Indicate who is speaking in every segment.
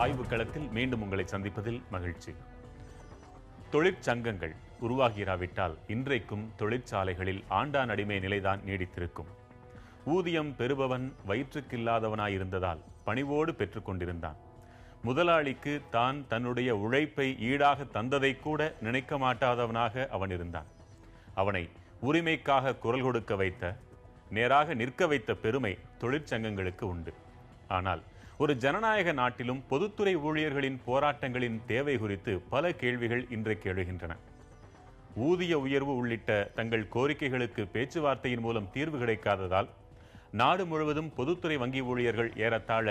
Speaker 1: ஆய்வு களத்தில் மீண்டும் உங்களை சந்திப்பதில் மகிழ்ச்சி. தொழிற்சங்கங்கள் உருவாகிராவிட்டால் இன்றைக்கும் தொழிற்சாலைகளில் ஆண்டான் அடிமை நிலைதான் நீடித்திருக்கும். ஊதியம் பெறுபவன் வயிற்றுக்கில்லாதவனாயிருந்ததால் பணிவோடு பெற்றுக்கொண்டிருந்தான். முதலாளிக்கு தான் தன்னுடைய உழைப்பை ஈடாக தந்ததை கூட நினைக்க மாட்டாதவனாக அவன் இருந்தான். அவனை உரிமைக்காக குரல் கொடுக்க வைத்த, நேராக நிற்க வைத்த பெருமை தொழிற்சங்கங்களுக்கு உண்டு. ஆனால் ஒரு ஜனநாயக நாட்டிலும் பொதுத்துறை ஊழியர்களின் போராட்டங்களின் தேவை குறித்து பல கேள்விகள் இன்றைக்கு எழுகின்றன. ஊதிய உயர்வு உள்ளிட்ட தங்கள் கோரிக்கைகளுக்கு பேச்சுவார்த்தையின் மூலம் தீர்வு கிடைக்காததால் நாடு முழுவதும் பொதுத்துறை வங்கி ஊழியர்கள் ஏறத்தாழ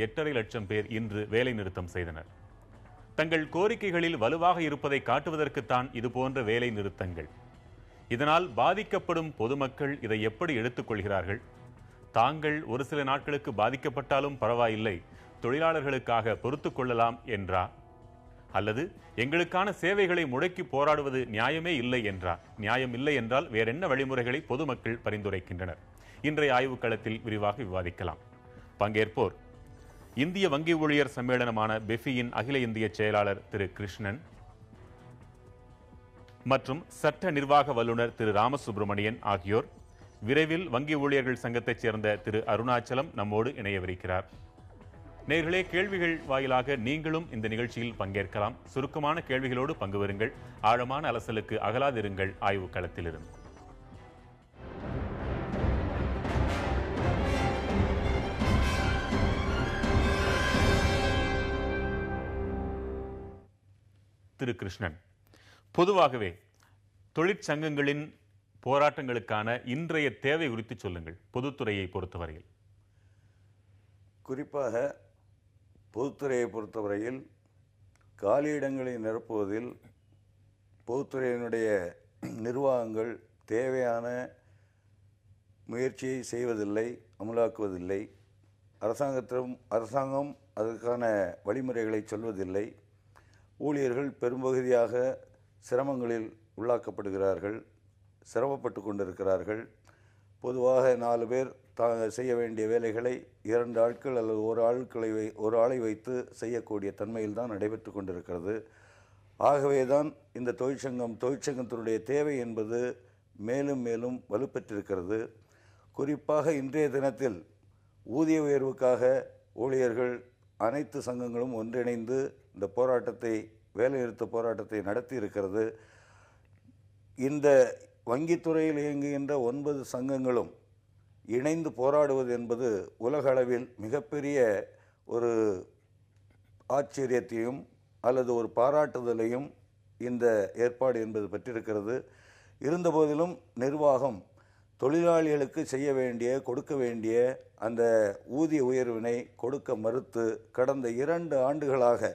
Speaker 1: 8.5 லட்சம் பேர் இன்று வேலை நிறுத்தம் செய்தனர். தங்கள் கோரிக்கைகளில் வலுவாக இருப்பதை காட்டுவதற்குத்தான் இதுபோன்ற வேலை நிறுத்தங்கள். இதனால் பாதிக்கப்படும் பொதுமக்கள் இதை எப்படி எடுத்துக்கொள்கிறார்கள்? தாங்கள் ஒரு சில நாட்களுக்கு பாதிக்கப்பட்டாலும் பரவாயில்லை, தொழிலாளர்களுக்காக பொறுத்து கொள்ளலாம் என்றா? அல்லது எங்களுக்கான சேவைகளை முடக்கி போராடுவது நியாயமே இல்லை என்றா? நியாயம் இல்லை என்றால் வேறென்ன வழிமுறைகளை பொதுமக்கள் பரிந்துரைக்கின்றனர்? இன்றைய ஆய்வுக்களத்தில் விரிவாக விவாதிக்கலாம். பங்கேற்போர் இந்திய வங்கி ஊழியர் சம்மேளனமான பெஃபியின் அகில இந்திய செயலாளர் திரு கிருஷ்ணன் மற்றும் சட்ட நிர்வாக வல்லுநர் திரு ராமசுப்ரமணியன் ஆகியோர். விரைவில் வங்கி ஊழியர்கள் சங்கத்தைச் சேர்ந்த திரு அருணாச்சலம் நம்மோடு இணையவிருக்கிறார். நேர்களே, கேள்விகள் வாயிலாக நீங்களும் இந்த நிகழ்ச்சியில் பங்கேற்கலாம். சுருக்கமான கேள்விகளோடு பங்கு பெறுங்கள். ஆழமான அலசலுக்கு அகலாதிருங்கள். ஆய்வு களத்திலிருந்து திரு கிருஷ்ணன், பொதுவாகவே தொழிற்சங்கங்களின் போராட்டங்களுக்கான இன்றைய தேவை குறித்து சொல்லுங்கள். பொதுத்துறையை பொறுத்தவரையில்,
Speaker 2: குறிப்பாக பொதுத்துறையை பொறுத்தவரையில் காலியிடங்களை நிரப்புவதில் பொதுத்துறையினுடைய நிர்வாகங்கள் தேவையான முயற்சியை செய்வதில்லை, அமலாக்குவதில்லை. அரசாங்கம் அதற்கான வழிமுறைகளை சொல்வதில்லை. ஊழியர்கள் பெரும்பகுதியாக சிரமங்களில் உள்ளாக்கப்படுகிறார்கள், சிரமப்பட்டு கொண்டிருக்கிறார்கள். பொதுவாக 4 பேர் செய்ய வேண்டிய வேலைகளை 2 ஆட்கள் அல்லது ஒரு ஆளை வைத்து செய்யக்கூடிய தன்மையில் தான் நடைபெற்று கொண்டிருக்கிறது. ஆகவே தான் இந்த தொழிற்சங்கத்தினுடைய தேவை என்பது மேலும் மேலும் வலுப்பெற்றிருக்கிறது. குறிப்பாக இன்றைய தினத்தில் ஊதிய உயர்வுக்காக ஊழியர்கள் அனைத்து சங்கங்களும் ஒன்றிணைந்து இந்த போராட்டத்தை, வேலைநிறுத்த போராட்டத்தை நடத்தி இருக்கிறது. இந்த வங்கித்துறையில் இயங்குகின்ற 9 சங்கங்களும் இணைந்து போராடுவது என்பது உலக அளவில் மிகப்பெரிய ஒரு ஆச்சரியத்தையும் அல்லது ஒரு பாராட்டுதலையும் இந்த ஏற்பாடு என்பது பெற்றிருக்கிறது. இருந்தபோதிலும் நிர்வாகம் தொழிலாளிகளுக்கு செய்ய வேண்டிய, கொடுக்க வேண்டிய அந்த ஊதிய உயர்வினை கொடுக்க மறுத்து கடந்த 2 ஆண்டுகளாக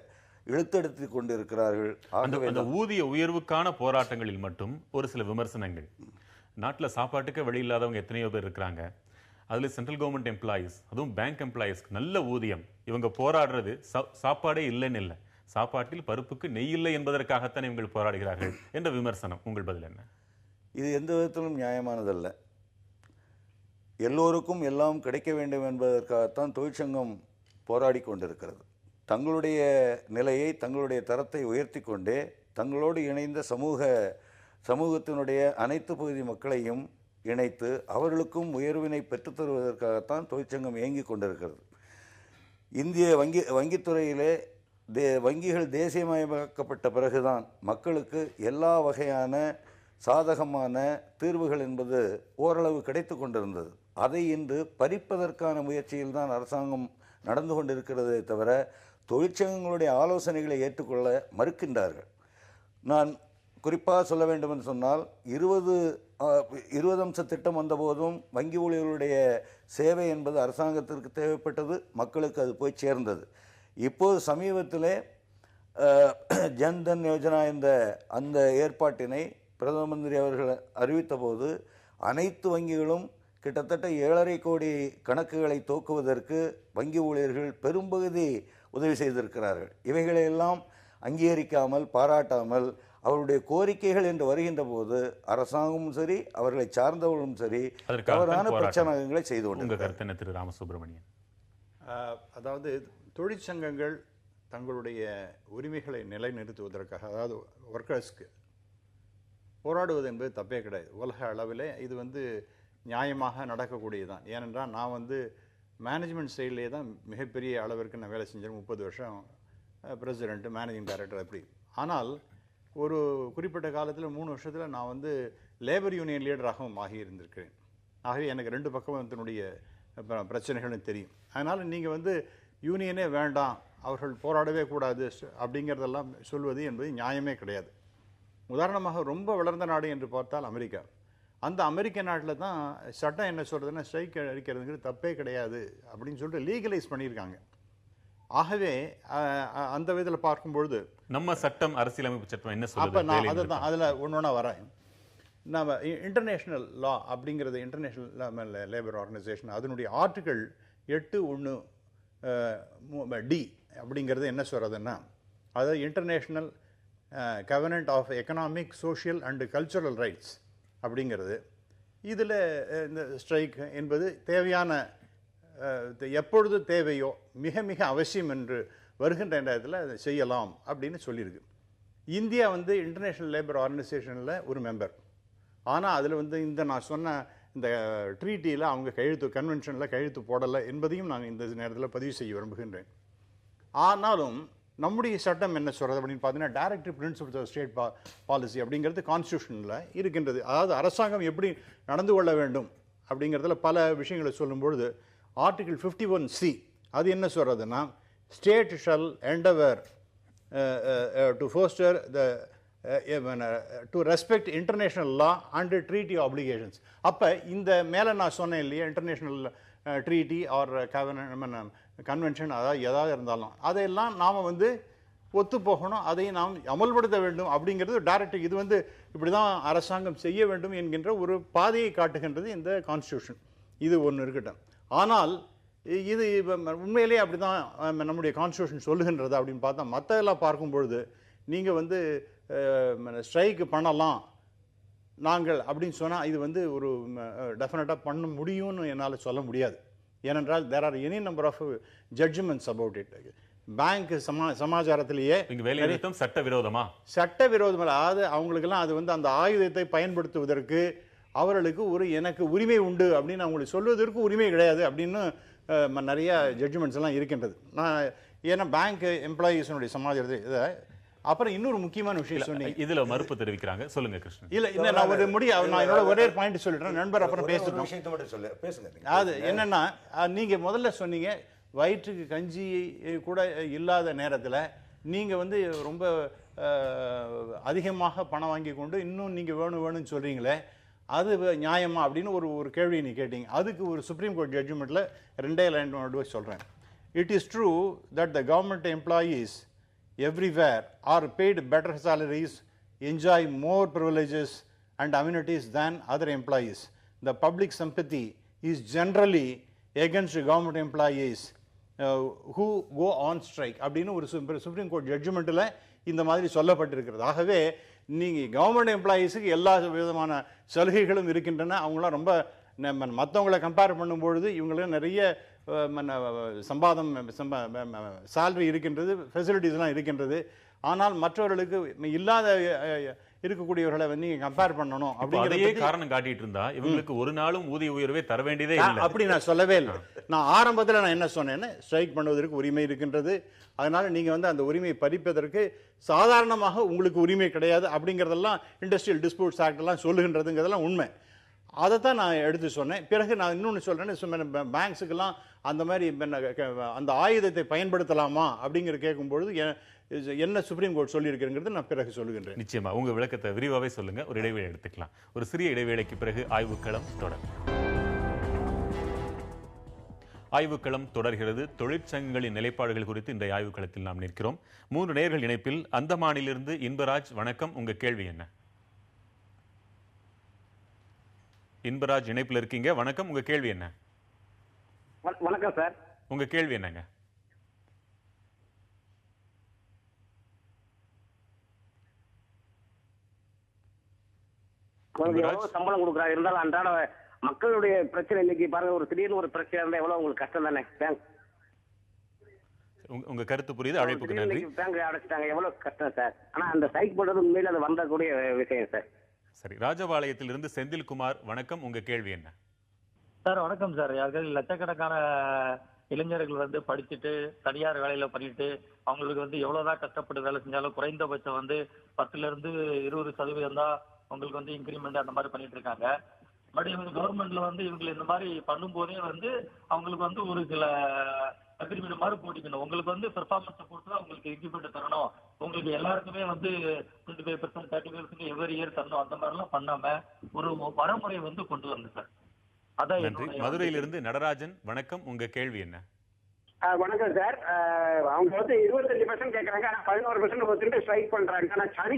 Speaker 2: இழுத்தெடுத்து கொண்டிருக்கிறார்கள்.
Speaker 1: அந்த ஊதிய உயர்வுக்கான போராட்டங்களில் மட்டும் ஒரு சில விமர்சனங்கள். நாட்டில் சாப்பாட்டுக்கு வழி இல்லாதவங்க எத்தனையோ பேர் இருக்கிறாங்க. அதில் சென்ட்ரல் கவர்மெண்ட் எம்ப்ளாயீஸ், அதுவும் பேங்க் எம்ப்ளாயீஸ்க்கு நல்ல ஊதியம். இவங்க போராடுறது சாப்பாடே இல்லைன்னு இல்லை, சாப்பாட்டில் பருப்புக்கு நெய் இல்லை என்பதற்காகத்தான் இவங்க போராடுகிறார்கள் என்ற விமர்சனம். உங்கள் பதில் என்ன?
Speaker 2: இது எந்த விதத்திலும் நியாயமானதல்ல. எல்லோருக்கும் எல்லாம் கிடைக்க வேண்டும் என்பதற்காகத்தான் தொழிற்சங்கம் போராடி கொண்டிருக்கிறது. தங்களுடைய நிலையை, தங்களுடைய தரத்தை உயர்த்தி கொண்டே தங்களோடு இணைந்த சமூகத்தினுடைய அனைத்து பகுதி மக்களையும் இணைத்து அவர்களுக்கும் உயர்வினை பெற்றுத்தருவதற்காகத்தான் தொழிற்சங்கம் இயங்கி கொண்டிருக்கிறது. இந்திய வங்கித்துறையிலே வங்கிகள் தேசியமயமாக்கப்பட்ட பிறகுதான் மக்களுக்கு எல்லா வகையான சாதகமான தீர்வுகள் என்பது ஓரளவு கிடைத்து கொண்டிருந்தது. அதை இன்று பறிப்பதற்கான முயற்சியில் தான் அரசாங்கம் நடந்து கொண்டிருக்கிறதே தவிர தொழிற்சங்கங்களுடைய ஆலோசனைகளை ஏற்றுக்கொள்ள மறுக்கின்றார்கள். நான் குறிப்பாக சொல்ல வேண்டும் என்று சொன்னால், 20 அம்ச திட்டம் வந்தபோதும் வங்கி ஊழியர்களுடைய சேவை என்பது அரசாங்கத்திற்கு தேவைப்பட்டது, மக்களுக்கு அது போய் சேர்ந்தது. இப்போது சமீபத்திலே ஜன்தன் யோஜனா என்ற அந்த ஏற்பாட்டினை பிரதம மந்திரி அவர்கள் அறிவித்த போது அனைத்து வங்கிகளும் கிட்டத்தட்ட 7.5 கோடி கணக்குகளை துவக்குவதற்கு வங்கி ஊழியர்கள் பெரும்பகுதி உதவி செய்திருக்கிறார்கள். இவைகளையெல்லாம் அங்கீகரிக்காமல், பாராட்டாமல் அவருடைய கோரிக்கைகள் என்று வருகின்ற போது அரசாங்கமும் சரி, அவர்களை சார்ந்தவர்களும் சரி தவறான பிரச்சனைகளை செய்து கொண்டு.
Speaker 1: திரு ராமசுப்ரமணியன்,
Speaker 3: அதாவது தொழிற்சங்கங்கள் தங்களுடைய உரிமைகளை நிலைநிறுத்துவதற்காக, அதாவது ஒர்க்கர்ஸ்க்கு போராடுவது என்பது தப்பே கிடையாது. உலக அளவில் இது நியாயமாக நடக்கக்கூடியதுதான். ஏனென்றால் நான் மேனேஜ்மெண்ட் சைட்லேயே தான் மிகப்பெரிய அளவிற்கு நான் வேலை செஞ்சேன். 30 வருஷம் பிரசிடென்ட், மேனேஜிங் டைரக்டர் அப்படி. ஆனால் ஒரு குறிப்பிட்ட காலத்தில் 3 வருஷத்தில் நான் லேபர் யூனியன் லீடராகவும் ஆகியிருந்திருக்கிறேன். ஆகவே எனக்கு 2 பக்கத்தினுடைய பிரச்சனைகளும் தெரியும். அதனால் நீங்கள் யூனியனே வேண்டாம், அவர்கள் போராடவே கூடாது அப்படிங்கிறதெல்லாம் சொல்வது என்பது நியாயமே கிடையாது. உதாரணமாக ரொம்ப வளர்ந்த நாடு என்று பார்த்தால் அமெரிக்கா. அந்த அமெரிக்க நாட்டில் தான் சட்டம் என்ன சொல்கிறதுன்னா, ஸ்ட்ரைக் அடிக்கிறதுங்கிறது தப்பே கிடையாது அப்படின்னு சொல்லிட்டு லீகலைஸ் பண்ணியிருக்காங்க. ஆகவே அந்த விதத்தில் பார்க்கும்பொழுது
Speaker 1: நம்ம சட்டம், அரசியலமைப்பு சட்டம் என்ன
Speaker 3: அப்போ நான்
Speaker 1: சொல்லுது?
Speaker 3: அதை தான் அதில் ஒன்றா வரேன். நம்ம இன்டர்நேஷ்னல் லா அப்படிங்கிறது, இன்டர்நேஷ்னல் லேபர் ஆர்கனைசேஷன், அதனுடைய ஆர்டிக்கிள் 8(1)(d) அப்படிங்கிறது என்ன சொல்கிறதுன்னா, அதாவது international covenant of economic, social and cultural rights அப்படிங்கிறது. இதில் இந்த ஸ்ட்ரைக் என்பது தேவையான, எப்பொழுது தேவையோ, மிக மிக அவசியம் என்று வருகின்ற நேரத்தில் அதை செய்யலாம் அப்படின்னு சொல்லியிருக்கு. இந்தியா இன்டர்நேஷ்னல் லேபர் ஆர்கனைசேஷனில் ஒரு மெம்பர். ஆனால் அதில் இந்த நான் சொன்ன இந்த ட்ரீட்டியில் அவங்க கன்வென்ஷனில் கையெழுத்து போடலை என்பதையும் நான் இந்த நேரத்தில் பதிவு செய்ய விரும்புகின்றேன். ஆனாலும் நம்முடைய சட்டம் என்ன சொல்கிறது அப்படின்னு பார்த்தீங்கன்னா, directive principles of state policy அப்படிங்கிறது கான்ஸ்டியூஷனில் இருக்கின்றது. அதாவது அரசாங்கம் எப்படி நடந்து கொள்ள வேண்டும் அப்படிங்கிறதுல பல விஷயங்களை சொல்லும்பொழுது ஆர்டிகிள் 51(c) அது என்ன சொல்கிறதுன்னா, state shall Endeavour to Foster to respect international law and treaty applications. அப்போ இந்த மேலே நான் சொன்னேன் இல்லையா, இன்டர்நேஷ்னல் ட்ரீட்டி ஆர் கன்வென்ஷன், அதாவது எதாவது இருந்தாலும் அதையெல்லாம் நாம் ஒத்து போகணும், அதை நாம் அமல்படுத்த வேண்டும் அப்படிங்கிறது டைரக்ட். இது இப்படி தான் அரசாங்கம் செய்ய வேண்டும் என்கின்ற ஒரு பாதையை காட்டுகின்றது இந்த கான்ஸ்டியூஷன். இது ஒன்று இருக்கட்டும். ஆனால் இது உண்மையிலேயே அப்படி தான் நம்முடைய கான்ஸ்டியூஷன் சொல்லுகின்றது அப்படின்னு பார்த்தா, மற்றெல்லாம் பார்க்கும்பொழுது நீங்கள் ஸ்ட்ரைக்கு பண்ணலாம் நாங்கள் அப்படின்னு சொன்னால் இது ஒரு டெஃபினட்டாக பண்ண முடியும்னு என்னால் சொல்ல முடியாது. ஏனென்றால் there are any number of judgments about it. Bank சமாச்சாரத்திலேயே
Speaker 1: வேலைநிறுத்தம் சட்டவிரோதமா?
Speaker 3: சட்டவிரோதம். அதாவது அவங்களுக்கெல்லாம் அது அந்த ஆயுதத்தை பயன்படுத்துவதற்கு அவர்களுக்கு எனக்கு உரிமை உண்டு அப்படின்னு அவங்களுக்கு சொல்வதற்கு உரிமை கிடையாது அப்படின்னு நிறைய ஜட்ஜ்மெண்ட்ஸ் எல்லாம் இருக்கின்றது. நான் ஏன்னா பேங்க் எம்ப்ளாயீஸனுடைய சமாச்சாரத்தை இதை. அப்புறம் இன்னொரு முக்கியமான விஷயம் சொன்னீங்க,
Speaker 1: இதுல மறுப்பு தெரிவிக்கிறாங்க. சொல்லுங்க கிருஷ்ணன்.
Speaker 3: இல்ல நான் நான் என்னோட ஒரே பாயிண்ட் சொல்லிடுறேன், நண்பர் அப்புறம் பேசணும். அது என்னன்னா, நீங்க முதல்ல சொன்னீங்க வயிற்றுக்கு கஞ்சி கூட இல்லாத நேரத்தில் நீங்க ரொம்ப அதிகமாக பணம் வாங்கி கொண்டு இன்னும் நீங்க வேணும்னு சொல்றீங்களே, அது நியாயமா அப்படின்னு ஒரு கேள்வி நீ கேட்டீங்க. அதுக்கு ஒரு சுப்ரீம் கோர்ட் ஜட்ஜ்மெண்ட்ல 2 லைன் சொல்றேன். It is true that the government employees everywhere are paid better salaries, enjoy more privileges and amenities than other employees. The public sympathy is generally against government employees who go on strike அப்படின்னு ஒரு supreme court ஜட்ஜ்மெண்ட்டில் இந்த மாதிரி சொல்லப்பட்டிருக்கிறது. ஆகவே நீங்கள் government எம்ப்ளாயீஸுக்கு எல்லா விதமான சலுகைகளும் இருக்கின்றன. அவங்களாம் ரொம்ப மற்றவங்களை கம்பேர் பண்ணும்பொழுது இவங்களுக்கு நிறைய சம்பாதம், சேலரி இருக்கின்றது, ஃபெசிலிட்டிஸ்லாம் இருக்கின்றது. ஆனால் மற்றவர்களுக்கு இல்லாத இருக்கக்கூடியவர்களை நீங்க கம்பேர் பண்ணணும்
Speaker 1: அப்படிங்கறதே காரணம் காட்டிட்டு இருந்தா இவங்களுக்கு ஒரு நாளும் ஊதிய உயர்வே தர வேண்டியதே இல்லை.
Speaker 3: அப்படி நான் சொல்லவே இல்லை. நான் ஆரம்பத்தில் நான் என்ன சொன்னேன்னா, ஸ்ட்ரைக் பண்ணுவதற்கு உரிமை இருக்கின்றது, அதனால நீங்க அந்த உரிமையை பறிப்பதற்கு சாதாரணமாக உங்களுக்கு உரிமை கிடையாது அப்படிங்கிறதெல்லாம் இண்டஸ்ட்ரியல் டிஸ்பியூட்ஸ் ஆக்ட் எல்லாம் சொல்லுகின்றதுங்கிறதெல்லாம் உண்மை. அதைத்தான் நான் எடுத்து சொன்னேன். பிறகு நான் இன்னொன்று சொல்றேன், பேங்க்ஸுக்கெல்லாம் அந்த மாதிரி அந்த ஆயுதத்தை பயன்படுத்தலாமா அப்படிங்கிற கேட்கும்பொழுது என்ன சுப்ரீம் கோர்ட் சொல்லியிருக்கிறது நான் பிறகு சொல்லுகின்றேன்.
Speaker 1: நிச்சயமா உங்க விளக்கத்தை விரிவாகவே சொல்லுங்க. ஒரு இடைவேளை எடுத்துக்கலாம். ஒரு சிறிய இடைவேளைக்கு பிறகு ஆய்வுக்களம் தொடரும். ஆய்வுக்களம் தொடர்கிறது. தொழிற்சங்கங்களின் நிலைப்பாடுகள் குறித்து இந்த ஆய்வுக்களத்தில் நாம் நிற்கிறோம். 3 நேயர்கள் இணைப்பில். அந்தமானிலிருந்து இன்பராஜ், வணக்கம். உங்க கேள்வி என்ன? இன்பராஜ் இணைப்பில் இருக்கீங்க. வணக்கம், உங்க கேள்வி என்ன?
Speaker 4: வணக்கம் சார்.
Speaker 1: உங்க கேள்வி என்னங்க?
Speaker 4: சம்பளம் கொடுக்குறாங்க, இருந்தாலும் அன்றாட மக்களுடைய பிரச்சனை இன்னைக்கு பாருங்க, ஒரு திடீர்னு ஒரு பிரச்சனை இருந்தா எவ்வளவு உங்களுக்கு கஷ்டம் தானே.
Speaker 1: உங்க கருத்து புரியுது. அழைப்புக்கு நன்றி.
Speaker 4: பேங்க் அடைச்சிட்டாங்க, எவ்வளவு கஷ்டம் சார். ஆனா அந்த ஸ்ட்ரைக் பண்றது உண்மையில அது வந்தக்கூடிய விஷயம் சார்.
Speaker 1: சரி, ராஜபாளையத்திலிருந்து செந்தில்குமார், வணக்கம். உங்க கேள்வி என்ன?
Speaker 5: சார் வணக்கம் சார். லட்சக்கணக்கான இளைஞர்கள் வந்து படிச்சுட்டு தனியார் வேலையில பண்ணிட்டு அவங்களுக்கு வந்து எவ்வளவுதான் கஷ்டப்பட்டு வேலை செஞ்சாலும் குறைந்தபட்சம் வந்து 10% தான் அவங்களுக்கு வந்து இன்கிரிமெண்ட் அந்த மாதிரி பண்ணிட்டு இருக்காங்க. பட் இவங்க கவர்மெண்ட்ல வந்து இவங்க இந்த மாதிரி பண்ணும் போதே வந்து அவங்களுக்கு வந்து ஒரு சில அக்ரிமெண்ட் மாதிரி போட்டிக்கணும். உங்களுக்கு வந்து பெர்ஃபார்மன்ஸ் பொறுத்து தான் உங்களுக்கு இன்கிரிமெண்ட் தரணும், உங்களுக்கு எல்லாருக்குமே வந்து 25% 30% எவ்ரி இயர் தரணும், அந்த மாதிரி எல்லாம் பண்ணாம ஒரு வரமுறை வந்து கொண்டு வரணும் சார். அதான்
Speaker 1: நன்றி. மதுரையிலிருந்து நடராஜன், வணக்கம். உங்க கேள்வி என்ன?
Speaker 4: வணக்கம் சார். அவங்க வந்து 25% கேட்கறாங்க, ஆனா 11% ஒருத்தர் ஸ்ட்ரைக் பண்றாங்க. ஆனா சனி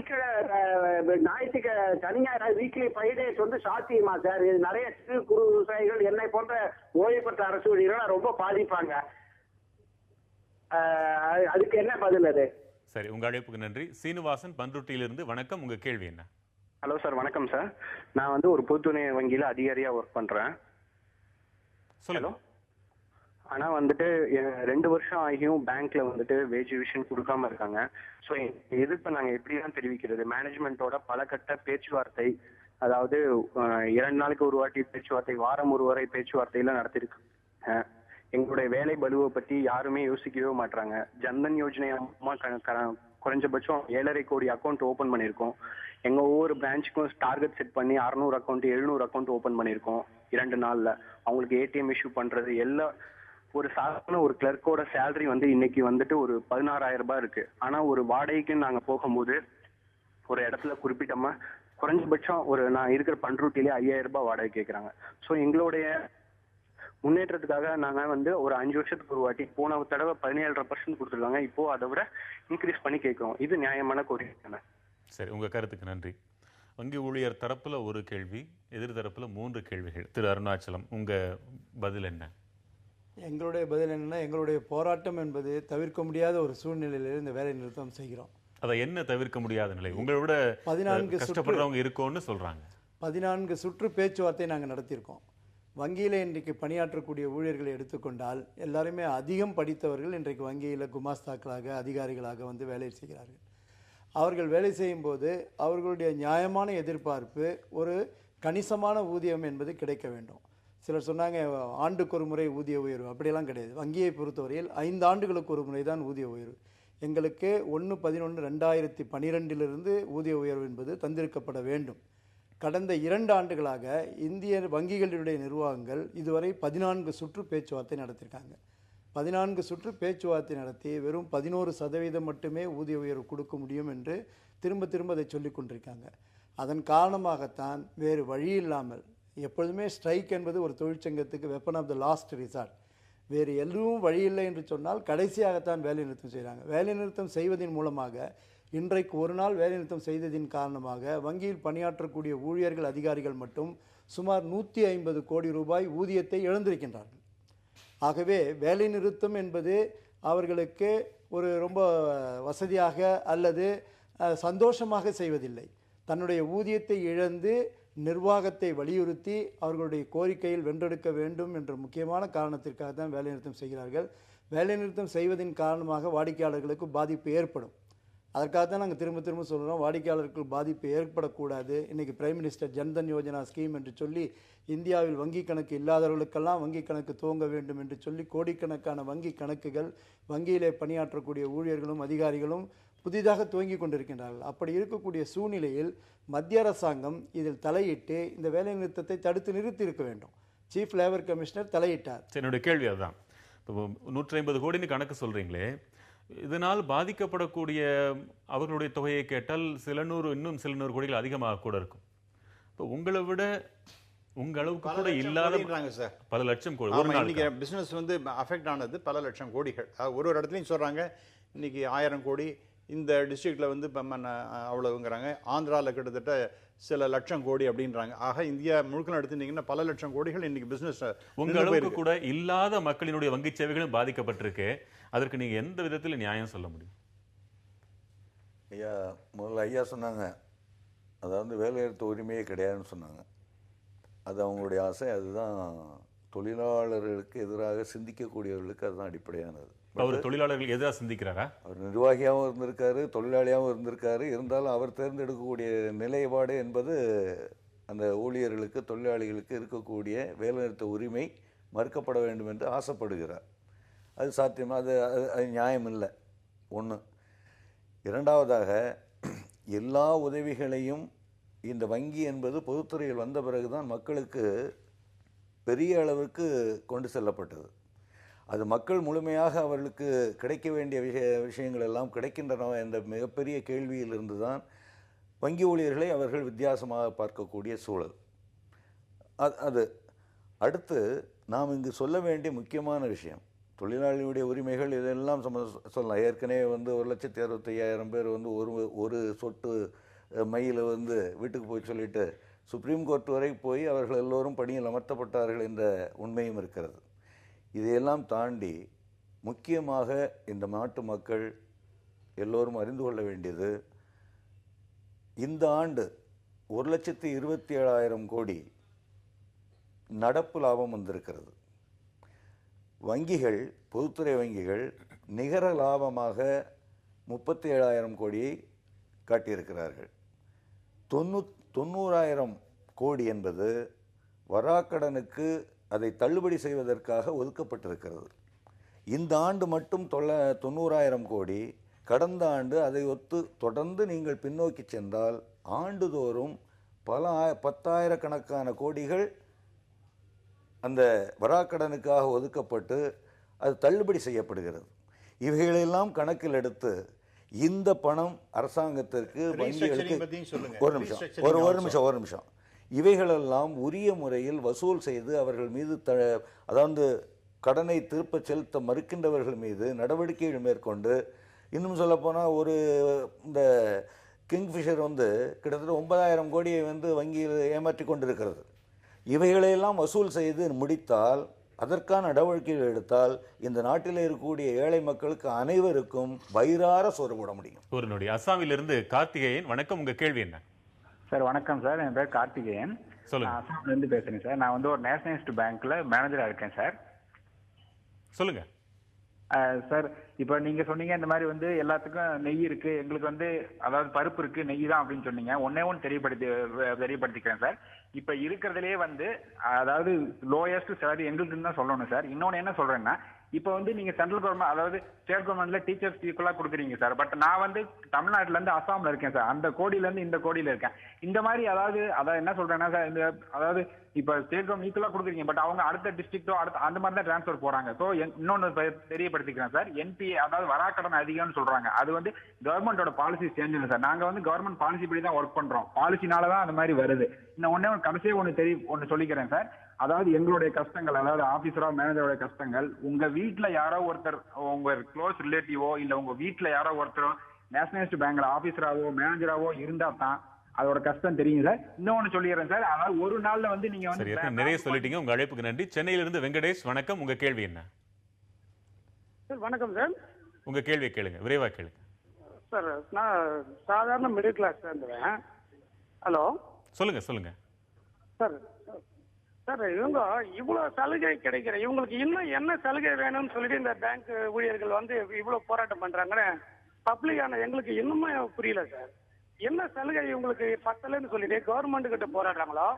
Speaker 4: ஞாயிறு வீக்லி 5 டேஸ் வந்து சாத்தியமா சார்? இது நிறைய சிறு குறு விவசாயிகள் என்னை போன்ற ஓய்வு பெற்ற அரசு ஊழியர்கள் ரொம்ப பாதிப்பாங்க. அதுக்கு என்ன பதில் அது?
Speaker 1: சரி, உங்க அழைப்புக்கு நன்றி. சீனிவாசன், பன்ருட்டியிலிருந்து, வணக்கம். உங்க கேள்வி என்ன?
Speaker 6: ஹலோ சார், வணக்கம் சார். நான் வந்து ஒரு பொதுத்துறை வங்கியில அதிகாரியா ஒர்க் பண்றேன்.
Speaker 1: சொல்லுங்க.
Speaker 6: ஆனா வந்துட்டு 2 வருஷம் ஆகியும் பேங்க்ல வந்துட்டு வேஜ் ரிவிஷன் கொடுக்காம இருக்காங்க. ஸோ எதிர்ப்பு நாங்க எப்படிதான் தெரிவிக்கிறது? மேனேஜ்மெண்டோட பல கட்ட பேச்சுவார்த்தை, அதாவது 2 நாளுக்கு ஒரு வாட்டி பேச்சுவார்த்தை, வாரம் ஒரு வரை பேச்சுவார்த்தையில நடத்திருக்கு. எங்களுடைய வேலை பலுவை பத்தி யாருமே யோசிக்கவே மாட்டாங்க. ஜன்தன் யோஜனை குறைஞ்சபட்சம் 7.5 கோடி அக்கௌண்ட் ஓபன் பண்ணியிருக்கோம். எங்க ஒவ்வொரு பிரான்ச்சுக்கும் டார்கெட் செட் பண்ணி 600 அக்கௌண்ட் 700 அக்கௌண்ட் ஓபன் பண்ணியிருக்கோம் 2 நாள்ல. அவங்களுக்கு ஏடிஎம் இஷ்யூ பண்றது எல்லாம். ஒரு சாதாரண ஒரு கிளர்க்கோட சேலரி வந்து இன்னைக்கு வந்துட்டு ஒரு 16,000 ரூபாய் இருக்கு. ஆனா ஒரு வாடகைக்கு நாங்க போகும்போது ஒரு இடத்துல குறிப்பிட்டோமா குறைஞ்சபட்சம் நான் இருக்கிற பண்ருட்டிலே 5,000 ரூபாய் வாடகை கேட்கறாங்க. ஸோ எங்களுடைய முன்னேற்றத்துக்காக நாங்க வந்து ஒரு 5 வருஷத்துக்கு ஒரு வாட்டி, போன தடவை 17.5% கொடுத்துருக்காங்க, இப்போ அதை விட இன்க்ரீஸ் பண்ணி கேட்கிறோம். இது நியாயமான கோரிக்கை.
Speaker 1: சரி, உங்க கருத்துக்கு நன்றி. வங்கி ஊழியர் தரப்புல ஒரு கேள்வி, எதிர் தரப்புல 3 கேள்விகள். திரு அருணாச்சலம், உங்க பதில் என்ன?
Speaker 7: எங்களுடைய பதில் என்னன்னா, எங்களுடைய போராட்டம் என்பது தவிர்க்க முடியாத ஒரு சூழ்நிலையில இந்த வேலை நிறுத்தம் செய்கிறோம்.
Speaker 1: அதை என்ன தவிர்க்க முடியாத நிலை? உங்களை விட
Speaker 7: 14
Speaker 1: கஷ்டப்படுறவங்க இருக்கோன்னு சொல்றாங்க.
Speaker 7: 14 சுற்று பேச்சுவார்த்தை நாங்கள் நடத்தியிருக்கோம். வங்கியில் இன்றைக்கு பணியாற்றக்கூடிய ஊழியர்களை எடுத்துக்கொண்டால் எல்லாருமே அதிகம் படித்தவர்கள் இன்றைக்கு வங்கியில் குமாஸ்தாக்களாக அதிகாரிகளாக வந்து வேலை செய்கிறார்கள். அவர்கள் வேலை செய்யும்போது அவர்களுடைய நியாயமான எதிர்பார்ப்பு ஒரு கணிசமான ஊதியம் என்பது கிடைக்க வேண்டும். சிலர் சொன்னாங்க ஆண்டுக்கு ஒரு முறை ஊதிய உயர்வு, அப்படியெல்லாம் கிடையாது. வங்கியை பொறுத்தவரையில் 5 ஆண்டுகளுக்கு ஒரு முறை தான் ஊதிய உயர்வு. எங்களுக்கு 1/11/2012 ஊதிய உயர்வு என்பது தந்திருக்கப்பட வேண்டும். கடந்த 2 ஆண்டுகளாக இந்திய வங்கிகளுடைய நிர்வாகங்கள் இதுவரை 14 சுற்று பேச்சுவார்த்தை நடத்தியிருக்காங்க. 14 சுற்று பேச்சுவார்த்தை நடத்தி வெறும் 11% மட்டுமே ஊதிய உயர்வு கொடுக்க முடியும் என்று திரும்ப திரும்ப அதை சொல்லிக் கொண்டிருக்காங்க. அதன் காரணமாகத்தான் வேறு வழி இல்லாமல், எப்பொழுதுமே ஸ்ட்ரைக் என்பது ஒரு தொழிற்சங்கத்துக்கு weapon of the last resort. வேறு எதுவும் வழி இல்லை என்று சொன்னால் கடைசியாகத்தான் வேலை நிறுத்தம் செய்கிறாங்க. வேலை நிறுத்தம் செய்வதன் மூலமாக இன்றைக்கு ஒரு நாள் வேலைநிறுத்தம் செய்ததின் காரணமாக வங்கியில் பணியாற்றக்கூடிய ஊழியர்கள் அதிகாரிகள் மட்டும் சுமார் 150 கோடி ரூபாய் ஊதியத்தை இழந்திருக்கின்றார்கள். ஆகவே வேலைநிறுத்தம் என்பது அவர்களுக்கு ஒரு ரொம்ப வசதியாக அல்லது சந்தோஷமாக செய்வதில்லை. தன்னுடைய ஊதியத்தை இழந்து நிர்வாகத்தை வலியுறுத்தி அவர்களுடைய கோரிக்கையில் வென்றெடுக்க வேண்டும் என்ற முக்கியமான காரணத்திற்காக தான் வேலைநிறுத்தம் செய்கிறார்கள். வேலைநிறுத்தம் செய்வதன் காரணமாக வாடிக்கையாளர்களுக்கு பாதிப்பு ஏற்படும். அதற்காக தான் நாங்கள் திரும்ப திரும்ப சொல்கிறோம், வாடிக்கையாளருக்கு பாதிப்பு ஏற்படக்கூடாது. இன்றைக்கி prime minister Jan Dhan Yojana scheme என்று சொல்லி இந்தியாவில் வங்கி கணக்கு இல்லாதவர்களுக்கெல்லாம் வங்கி கணக்கு துவங்க வேண்டும் என்று சொல்லி கோடிக்கணக்கான வங்கி கணக்குகள் வங்கியிலே பணியாற்றக்கூடிய ஊழியர்களும் அதிகாரிகளும் புதிதாக துவங்கி கொண்டிருக்கின்றார்கள். அப்படி இருக்கக்கூடிய சூழ்நிலையில் மத்திய அரசாங்கம் இதில் தலையிட்டு இந்த வேலை நிறுத்தத்தை தடுத்து நிறுத்தி இருக்க வேண்டும். சீஃப் லேபர் கமிஷனர் தலையிட்டார்.
Speaker 1: என்னுடைய கேள்வி அதுதான். 150 கோடின்னு கணக்கு சொல்றீங்களே, இதனால் பாதிக்கப்படக்கூடிய அவர்களுடைய தொகையை கேட்டால் இன்னும் சில நூறு கோடிகள் அதிகமாக கூட இருக்கும். இப்போ உங்களை விட உங்க அளவுக்கு கூட இல்லாத
Speaker 3: சார்
Speaker 1: பல லட்சம் கோடி
Speaker 3: ஒரு நாளைக்கு பிசினஸ் வந்து அஃபெக்ட் ஆனது பல லட்சம் கோடிகள். ஒரு இடத்துலையும் சொல்றாங்க இன்னைக்கு 1000 கோடி இந்த டிஸ்ட்ரிக்ட்ல வந்து அவ்வளவுங்கிறாங்க. ஆந்திராவில் கிட்டத்தட்ட சில லட்சம் கோடி அப்படின்றாங்க. ஆக இந்தியா முழுக்க எடுத்துட்டீங்கன்னா பல லட்சம் கோடிகள் இன்னைக்கு பிசினஸ்.
Speaker 1: உங்க அளவுக்கு கூட இல்லாத மக்களினுடைய வங்கி சேவைகளும் பாதிக்கப்பட்டிருக்கு. அதற்கு நீங்க எந்த விதத்தில் நியாயம் சொல்ல முடியும்?
Speaker 2: ஐயா, முதல்ல ஐயா சொன்னாங்க, அதாவது வேலைநிறுத்த உரிமையே கிடையாதுன்னு சொன்னாங்க. அது அவங்களுடைய ஆசை. அதுதான் தொழிலாளர்களுக்கு எதிராக சிந்திக்கக்கூடியவர்களுக்கு அதுதான் அடிப்படையானது.
Speaker 1: அவர் தொழிலாளர்கள் எதிராக சிந்திக்கிறாரா?
Speaker 2: அவர் நிர்வாகியாகவும் இருந்திருக்காரு, தொழிலாளியாகவும் இருந்திருக்காரு. இருந்தாலும் அவர் தேர்ந்தெடுக்கக்கூடிய நிலைப்பாடு என்பது அந்த ஊழியர்களுக்கு, தொழிலாளிகளுக்கு இருக்கக்கூடிய வேலைநிறுத்த உரிமை மறுக்கப்பட வேண்டும் என்று ஆசைப்படுகிறார். அது சாத்தியமாக அது நியாயம் இல்லை. ஒன்று. இரண்டாவதாக, எல்லா உதவிகளையும் இந்த வங்கி என்பது பொதுத்துறையில் வந்த பிறகுதான் மக்களுக்கு பெரிய அளவுக்கு கொண்டு செல்லப்பட்டது. அது மக்கள் முழுமையாக அவர்களுக்கு கிடைக்க வேண்டிய விஷயங்கள் எல்லாம் கிடைக்கின்றன என்ற மிகப்பெரிய கேள்வியிலிருந்து தான் வங்கி ஊழியர்களை அவர்கள் வித்தியாசமாக பார்க்கக்கூடிய சூழல். அது அடுத்து நாம் இங்கு சொல்ல வேண்டிய முக்கியமான விஷயம், தொழிலாளியுடைய உரிமைகள் இதெல்லாம் சொல்லலாம். ஏற்கனவே 1,65,000 பேர் ஒரு சொட்டு மையில் வீட்டுக்கு போய் சொல்லிட்டு சுப்ரீம் கோர்ட் வரை போய் அவர்கள் எல்லோரும் பணியில் அமர்த்தப்பட்டார்கள் என்ற உண்மையும் இருக்கிறது. இதையெல்லாம் தாண்டி முக்கியமாக இந்த நாட்டு மக்கள் எல்லோரும் அறிந்து கொள்ள வேண்டியது, இந்த ஆண்டு 1,27,000 கோடி நடப்பு லாபம் வந்திருக்கிறது. வங்கிகள், பொதுத்துறை வங்கிகள் நிகர லாபமாக 37,000 கோடியை காட்டியிருக்கிறார்கள். 90,000 கோடி என்பது வராக்கடனுக்கு அதை தள்ளுபடி செய்வதற்காக ஒதுக்கப்பட்டிருக்கிறது. இந்த ஆண்டு மட்டும் 90,000 கோடி. கடந்த ஆண்டு அதை ஒத்து தொடர்ந்து நீங்கள் பின்னோக்கி சென்றால் ஆண்டுதோறும் பல 10,000 கோடிகள் அந்த வராக்கடனுக்காக ஒதுக்கப்பட்டு அது தள்ளுபடி செய்யப்படுகிறது. இவைகளெல்லாம் கணக்கில் எடுத்து இந்த பணம் அரசாங்கத்திற்கு, வங்கிகளுக்கு ஒரு நிமிஷம் இவைகளெல்லாம் உரிய முறையில் வசூல் செய்து அவர்கள் மீது அதாவது கடனை திருப்ப செலுத்த மறுக்கின்றவர்கள் மீது நடவடிக்கைகள் மேற்கொண்டு, இன்னும் சொல்லப்போனால் இந்த கிங்ஃபிஷர் கிட்டத்தட்ட 9,000 கோடியை வங்கியில் ஏமாற்றி கொண்டிருக்கிறது. இவைகளையெல்லாம் வசூல் செய்து முடித்தால், அதற்கான நடவடிக்கைகள் எடுத்தால் இந்த நாட்டில் இருக்கக்கூடிய ஏழை மக்களுக்கு அனைவருக்கும் வயிறார சோறு போட முடியும்.
Speaker 1: ஒரு நொடி. அஸ்ஸாமிலிருந்து கார்த்திகேயன், வணக்கம். உங்க கேள்வி என்ன?
Speaker 8: சார் வணக்கம் சார், என் பேர் கார்த்திகேயன்.
Speaker 1: சொல்லுங்க.
Speaker 8: அஸ்ஸாம்லேருந்து பேசுறேன் சார். நான் ஒரு நேஷனலிஸ்ட் பேங்க்ல மேனேஜரா இருக்கேன் சார்.
Speaker 1: சொல்லுங்க
Speaker 8: சார். இப்போ நீங்க சொன்னீங்க இந்த மாதிரி எல்லாத்துக்கும் நெய் இருக்கு, எங்களுக்கு அதாவது பருப்பு இருக்கு, நெய் தான் அப்படின்னு சொன்னீங்க. ஒன்னே ஒன்று தெரியப்படுத்திக்கிறேன் சார். இப்ப இருக்கிறதுலயே அதாவது லோயஸ்ட் சேலரி எங்களுக்கு தான் சொல்லணும் சார். இன்னொன்னு என்ன சொல்றேன்னா, இப்ப நீங்க சென்ட்ரல் கவர்மெண்ட், அதாவது ஸ்டேட் கவர்மெண்ட்ல டீச்சர்ஸ் ஈக்குவலா கொடுக்குறீங்க சார். பட் நான் தமிழ்நாட்டுல இருந்து அசாம்ல இருக்கேன் சார். அந்த கோடியில இருந்து இந்த கோடியில இருக்கேன். இந்த மாதிரி அதாவது என்ன சொல்றேன்னா சார், இந்த அதாவது இப்ப ஸ்டேட் கவர்மெண்ட் ஈக்குவலா கொடுக்குறீங்க, பட் அவங்க அடுத்த டிஸ்ட்ரிக்டோ அந்த மாதிரி தான் டிரான்ஸ்பர் போறாங்க. ஸோ இன்னொன்னு தெரியப்படுத்திக்கிறேன் சார். என்பிஏ அதாவது வராக்கடன் அதிகம்னு சொல்றாங்க. அது கவர்மெண்டோட பாலிசி சேஞ்ச் இல்லை சார். நாங்க கவர்மெண்ட் பாலிசி படி தான் ஒர்க் பண்றோம். பாலிசினாலதான் அந்த மாதிரி வருது. இன்னும் ஒன்னே கடைசியே ஒன்னு சொல்லிக்கிறேன் சார். அதாவது எங்களுடைய கஷ்டங்கள், அதாவது ஆபீசரா மேனேஜரோட கஷ்டங்கள், உங்க வீட்டுல யாரோ ஒருத்தர், உங்க க்ளோஸ் ரிலேட்டிவோ இல்ல உங்க வீட்டுல யாரோ ஒருத்தரோ நேஷனலிஸ்ட் பேங்க்ல ஆபீசராவோ மேனேஜராவோ இருந்தா தான் அதோட கஷ்டம் தெரியும் சார். இன்னொன்னு சொல்லிடுறேன் சார். அதாவது ஒரு நாள்ல நீங்க
Speaker 1: நிறைய சொல்லிட்டீங்க. உங்க அழைப்புக்கு நன்றி. சென்னையிலிருந்து வெங்கடேஷ், வணக்கம். உங்க கேள்வி என்ன?
Speaker 9: சார் வணக்கம் சார்.
Speaker 1: உங்க கேள்வியை கேளுங்க, விரைவா கேளுங்க.
Speaker 9: சார் நான் சாதாரண மிடில் கிளாஸ் சேர்ந்துவேன். ஹலோ
Speaker 1: சொல்லுங்க சொல்லுங்க
Speaker 9: சார். சார் இவங்க இவ்வளவு சலுகை கிடைக்கிற இவங்களுக்கு இன்னும் என்ன சலுகை வேணும்னு சொல்லிட்டு இந்த பேங்க் ஊழியர்கள் இவ்வளவு போராட்டம் பண்றாங்கன்னு பப்ளிக்கான எங்களுக்கு இன்னுமே புரியல சார். என்ன சலுகை இவங்களுக்கு பத்தலன்னு சொல்லிட்டு கவர்மெண்ட் கிட்ட போராடுறாங்களோ,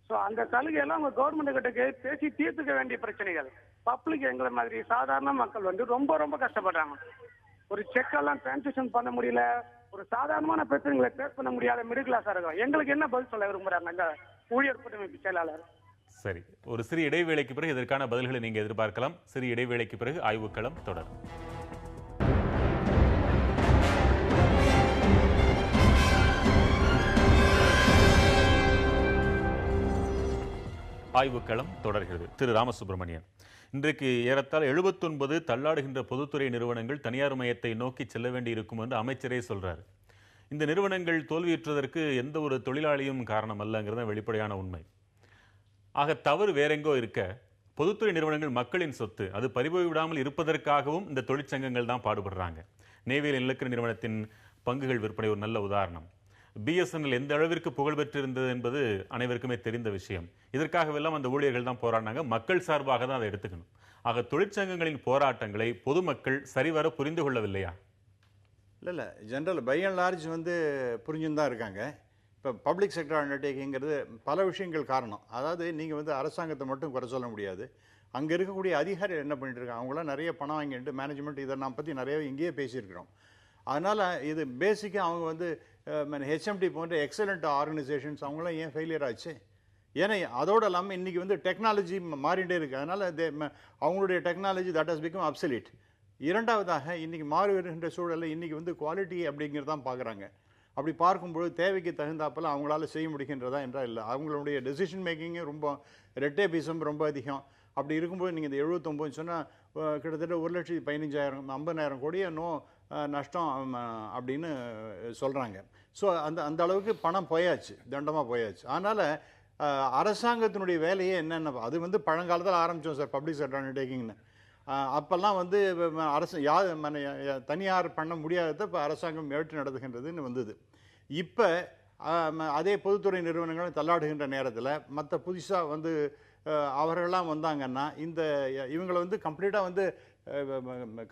Speaker 9: ஸோ அந்த சலுகையெல்லாம் அவங்க கவர்மெண்ட் கிட்ட பேசி தீர்த்துக்க வேண்டிய பிரச்சனைகள். பப்ளிக் எங்களை மாதிரி சாதாரண மக்கள் ரொம்ப ரொம்ப கஷ்டப்படுறாங்க. ஒரு செக்கெல்லாம் டிரான்சாக்ஷன் பண்ண முடியல, ஒரு சாதாரணமான பிரச்சனைகளை ஃபேஸ் பண்ண முடியாத மிடில் கிளாஸா இருக்கும். எங்களுக்கு என்ன பதில் சொல்ல விரும்புறாங்க இந்த ஊழியர் கூட்டமைப்பு செயலாளர்?
Speaker 1: சரி, ஒரு சிறிய இடைவேளைக்கு பிறகு இதற்கான பதில்களை நீங்க எதிர்பார்க்கலாம். சிறிய இடைவேளைக்கு பிறகு ஆய்வுக்களம் தொடரும். ஆய்வுக்களம் தொடர்கிறது. திரு ராமசுப்ரமணியன், இன்றைக்கு ஏறத்தாழ 79 தள்ளாடுகின்ற பொதுத்துறை நிறுவனங்கள் தனியார் மயத்தை நோக்கி செல்ல வேண்டி இருக்கும் என்று அமைச்சரே சொல்றாரு. இந்த நிறுவனங்கள் தோல்வியுற்றதற்கு எந்த ஒரு தொழிலாளியும் காரணம் அல்லங்கிறத வெளிப்படையான உண்மை. ஆக தவறு வேறெங்கோ இருக்க, பொதுத்துறை நிறுவனங்கள் மக்களின் சொத்து, அது பறிபோய் விடாமல் இருப்பதற்காகவும் இந்த தொழிற்சங்கங்கள் தான் பாடுபடுறாங்க. நேவியல் நிலக்கரி நிறுவனத்தின் பங்குகள் விற்பனை ஒரு நல்ல உதாரணம். பிஎஸ்என்எல் எந்த அளவிற்கு புகழ் பெற்றிருந்தது என்பது அனைவருக்குமே தெரிந்த விஷயம். இதற்காகவெல்லாம் அந்த ஊழியர்கள் தான் போராடினாங்க. மக்கள் சார்பாக தான் அதை எடுத்துக்கணும். ஆக தொழிற்சங்கங்களின் போராட்டங்களை பொதுமக்கள் சரிவர புரிந்து கொள்ளவில்லையா?
Speaker 3: இல்லை ஜென்ரல் பை அண்ட் லார்ஜ் புரிஞ்சுன்னு தான் இருக்காங்க. இப்போ பப்ளிக் செக்டர் அண்டர்டேக்கிங்கிறது பல விஷயங்கள் காரணம். அதாவது நீங்கள் அரசாங்கத்தை மட்டும் குறை சொல்ல முடியாது. அங்கே இருக்கக்கூடிய அதிகாரிகள் என்ன பண்ணிட்டு இருக்காங்க, அவங்களாம் நிறைய பணம் வாங்கிட்டு மேனேஜ்மெண்ட் இதை நான் பற்றி நிறைய இங்கேயே பேசியிருக்கிறோம். அதனால் இது பேசிக்காக அவங்க ஹெச்எம்டி போன்ற எக்ஸலண்ட் ஆர்கனைசேஷன்ஸ் அவங்களாம் ஏன் ஃபெயிலியர் ஆச்சு? ஏன்னா அதோடு இல்லாமல் இன்றைக்கி டெக்னாலஜி மாறிட்டே இருக்குது. அதனால் அவங்களுடைய technology that has become absolute. இரண்டாவதாக இன்றைக்கி மாறி வருகின்ற சூழலில் இன்றைக்கி குவாலிட்டி அப்படிங்கிறதான் பார்க்குறாங்க. அப்படி பார்க்கும்போது தேவைக்கு தகுந்தாப்பில் அவங்களால செய்ய முடிகின்றதா என்றால் இல்லை. அவங்களுடைய டெசிஷன் மேக்கிங்கு ரொம்ப ரெட்டேபிசம் ரொம்ப அதிகம். அப்படி இருக்கும்போது நீங்கள் இந்த 79 சொன்னால் கிட்டத்தட்ட 1,15,000 50,000 கோடியே நஷ்டம் அப்படின்னு சொல்கிறாங்க. ஸோ அந்த அளவுக்கு பணம் போயாச்சு, தண்டமாக போயாச்சு. அதனால் அரசாங்கத்தினுடைய வேலையே என்னென்ன, அது பழங்காலத்தில் ஆரம்பித்தோம் சார் பப்ளிக் செக்டர் அண்டர்டேக்கிங்னு. அப்போல்லாம் தனியார் பண்ண முடியாததை இப்போ அரசாங்கம் ஏற்று நடத்துகின்றதுன்னு வந்தது. இப்போ அதே பொதுத்துறை நிறுவனங்களும் தள்ளாடுகின்ற நேரத்தில் மற்ற புதுசாக அவர்கள்லாம் வந்தாங்கன்னா இவங்களை கம்ப்ளீட்டாக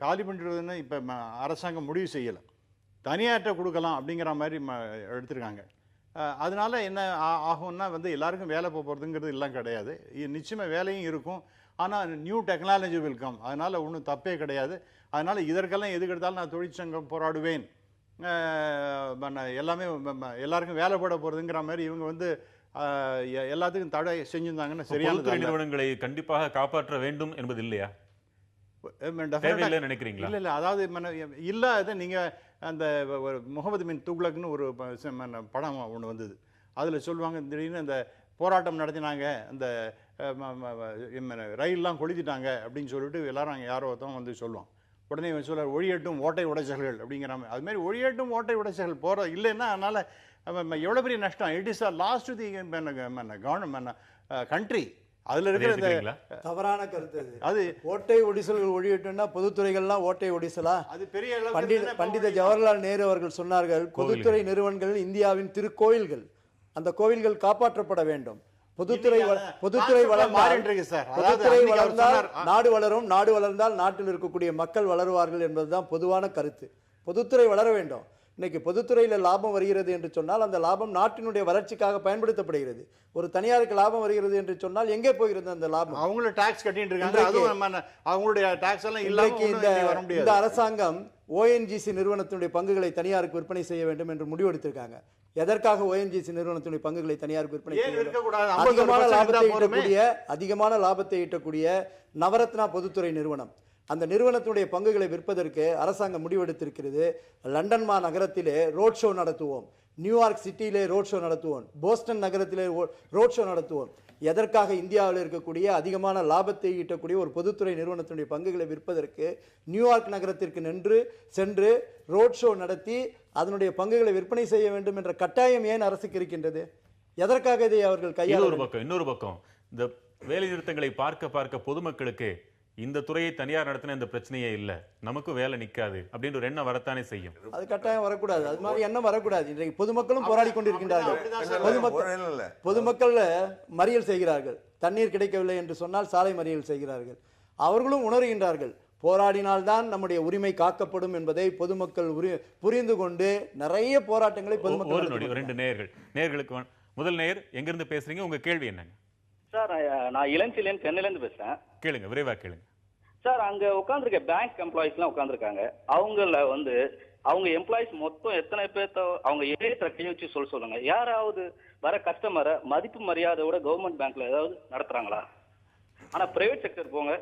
Speaker 3: காலி பண்ணுறதுன்னு இப்போ அரசாங்கம் முடிவு செய்யலை. தனியார்கிட்ட கொடுக்கலாம் அப்படிங்கிற மாதிரி எடுத்திருக்காங்க. அதனால என்ன ஆகும்னா எல்லாருக்கும் வேலை போகிறதுங்கிறது எல்லாம் கிடையாது. நிச்சயமாக வேலையும் இருக்கும். ஆனால் நியூ டெக்னாலஜி வெல்கம். அதனால் ஒன்றும் தப்பே கிடையாது. அதனால் இதற்கெல்லாம் எதுக்கு எடுத்தாலும் நான் தொழிற்சங்கம் போராடுவேன், எல்லாமே எல்லாருக்கும் வேலை போட போகிறதுங்கிற மாதிரி இவங்க எல்லாத்துக்கும் தடை செஞ்சிருந்தாங்கன்னா சரியான
Speaker 1: நிறுவனங்களை கண்டிப்பாக காப்பாற்ற வேண்டும் என்பது இல்லையா? நினைக்கிறீங்களா? இல்லை இல்லை, அதாவது
Speaker 3: இல்லாத நீங்கள் அந்த முகமது பின் துக்ளக்னு ஒரு படம் ஒன்று வந்தது. அதில் சொல்லுவாங்க, திடீர்னு அந்த போராட்டம் நடத்தினாங்க, அந்த ரயிலெலாம் கொளுத்திட்டாங்க அப்படின்னு சொல்லிட்டு எல்லாரும் அங்கே யாரோ ஒருத்தவங்க சொல்லுவான். உடனே சொல்ல ஒழியட்டும் ஓட்டை உடைச்சல்கள் அப்படிங்கிற மாதிரி. அதுமாதிரி ஒழியட்டும் ஓட்டை உடைச்சல்கள் போகிற இல்லைன்னா அதனால் எவ்வளோ பெரிய நஷ்டம். It is a last the government country. அதில் இருக்கிற
Speaker 7: தவறான கருத்து அது. ஓட்டை ஒடிசல்கள் ஒழியட்டும்னா பொதுத்துறைகள்லாம் ஓட்டை ஒடிசலா? அது பெரிய பண்டித ஜவஹர்லால் நேரு அவர்கள் சொன்னார்கள், பொதுத்துறை நிறுவனங்கள் இந்தியாவின் திருக்கோயில்கள், அந்த கோவில்கள் காப்பாற்றப்பட வேண்டும். பொதுத்துறை வளர்ந்தால் நாடு வளரும், நாடு வளர்ந்தால் நாட்டில் இருக்கக்கூடிய மக்கள் வளருவார்கள் என்பதுதான் பொதுவான கருத்து. பொதுத்துறை வளர வேண்டும். இன்னைக்கு பொதுத்துறையில் லாபம் வருகிறது என்று சொன்னால் அந்த லாபம் நாட்டினுடைய வளர்ச்சிக்காக பயன்படுத்தப்படுகிறது. ஒரு தனியாருக்கு லாபம் வருகிறது என்று சொன்னால் எங்கே போகிறது அந்த லாபம்?
Speaker 3: அவங்களும் டாக்ஸ் கட்டிட்டு இருக்காங்க. அவங்களுடைய டாக்ஸ் எல்லாம் இல்லாம
Speaker 7: இந்த அரசாங்கம் ONGC நிறுவனத்தினுடைய பங்குகளை தனியாருக்கு விற்பனை செய்ய வேண்டும் என்று முடிவெடுத்திருக்காங்க. எதற்காக ONGC நிறுவனத்தினுடைய பங்குகளை தனியாருக்கு விற்பனை செய்ய வேண்டும்? அதிகமான லாபத்தை ஈட்டக்கூடிய நவரத்னா பொதுத்துறை நிறுவனம், அந்த நிறுவனத்துடைய பங்குகளை விற்பதற்கு அரசாங்கம் முடிவெடுத்திருக்கிறது. லண்டன் நகரத்திலே ரோட் ஷோ நடத்துவோம், நியூயார்க் சிட்டியிலே ரோட் ஷோ நடத்துவோம், போஸ்டன் நகரத்திலே ரோட் ஷோ நடத்துவோம். எதற்காக? இந்தியாவில் இருக்கக்கூடிய அதிகமான லாபத்தை ஈட்டக்கூடிய ஒரு பொதுத்துறை நிறுவனத்தினுடைய பங்குகளை விற்பதற்கு நியூயார்க் நகரத்திற்கு சென்று ரோட் ஷோ நடத்தி அதனுடைய பங்குகளை விற்பனை செய்ய வேண்டும் என்ற கட்டாயம் ஏன் அரசுக்கு இருக்கின்றது? எதற்காக இதை அவர்கள் கையாள?
Speaker 1: இன்னொரு பக்கம் இந்த வேலை நிறுத்தங்களை பார்க்க பொதுமக்களுக்கு இந்த துறையை தனியார் நடத்தின இந்த பிரச்சனையே இல்லை, நமக்கு வேலை நிற்காது அப்படின்ற ஒரு எண்ணம் வரத்தானே செய்யும்.
Speaker 7: அது கட்டாயம் வரக்கூடாது. அது மாதிரி எண்ணம் வரக்கூடாது. இன்றைக்கு பொதுமக்களும் போராடி கொண்டிருக்கின்றார்கள். பொதுமக்கள் மறியல் செய்கிறார்கள். தண்ணீர் கிடைக்கவில்லை என்று சொன்னால் சாலை மறியல் செய்கிறார்கள். அவர்களும் உணர்கின்றார்கள், போராடினால்தான் நம்முடைய உரிமை காக்கப்படும் என்பதை பொதுமக்கள் புரிந்து கொண்டு நிறைய போராட்டங்களை பொதுமக்கள்.
Speaker 1: ரெண்டு நேயர்களுக்கு முதல் நேயர் எங்கிருந்து பேசுறீங்க, உங்க கேள்வி என்னங்க?
Speaker 10: சார், நான் இளஞ்சிலேன் சென்னையிலேருந்து பேசுறேன்.
Speaker 1: கேளுங்க, விரைவா கேளுங்க.
Speaker 10: சார், அங்க உட்காந்துருக்க பேங்க் எம்ப்ளாயிஸ்லாம் உட்காந்துருக்காங்க. அவங்கள அவங்க எம்ப்ளாயிஸ் மொத்தம் எத்தனை பேர்த்த அவங்க கையை வச்சு சொல்லுங்க. யாராவது வர கஸ்டமரை மதிப்பு மரியாதையோட கவர்மெண்ட் பேங்க்ல ஏதாவது நடத்துறாங்களா? ஆனா பிரைவேட் செக்டர் போங்க,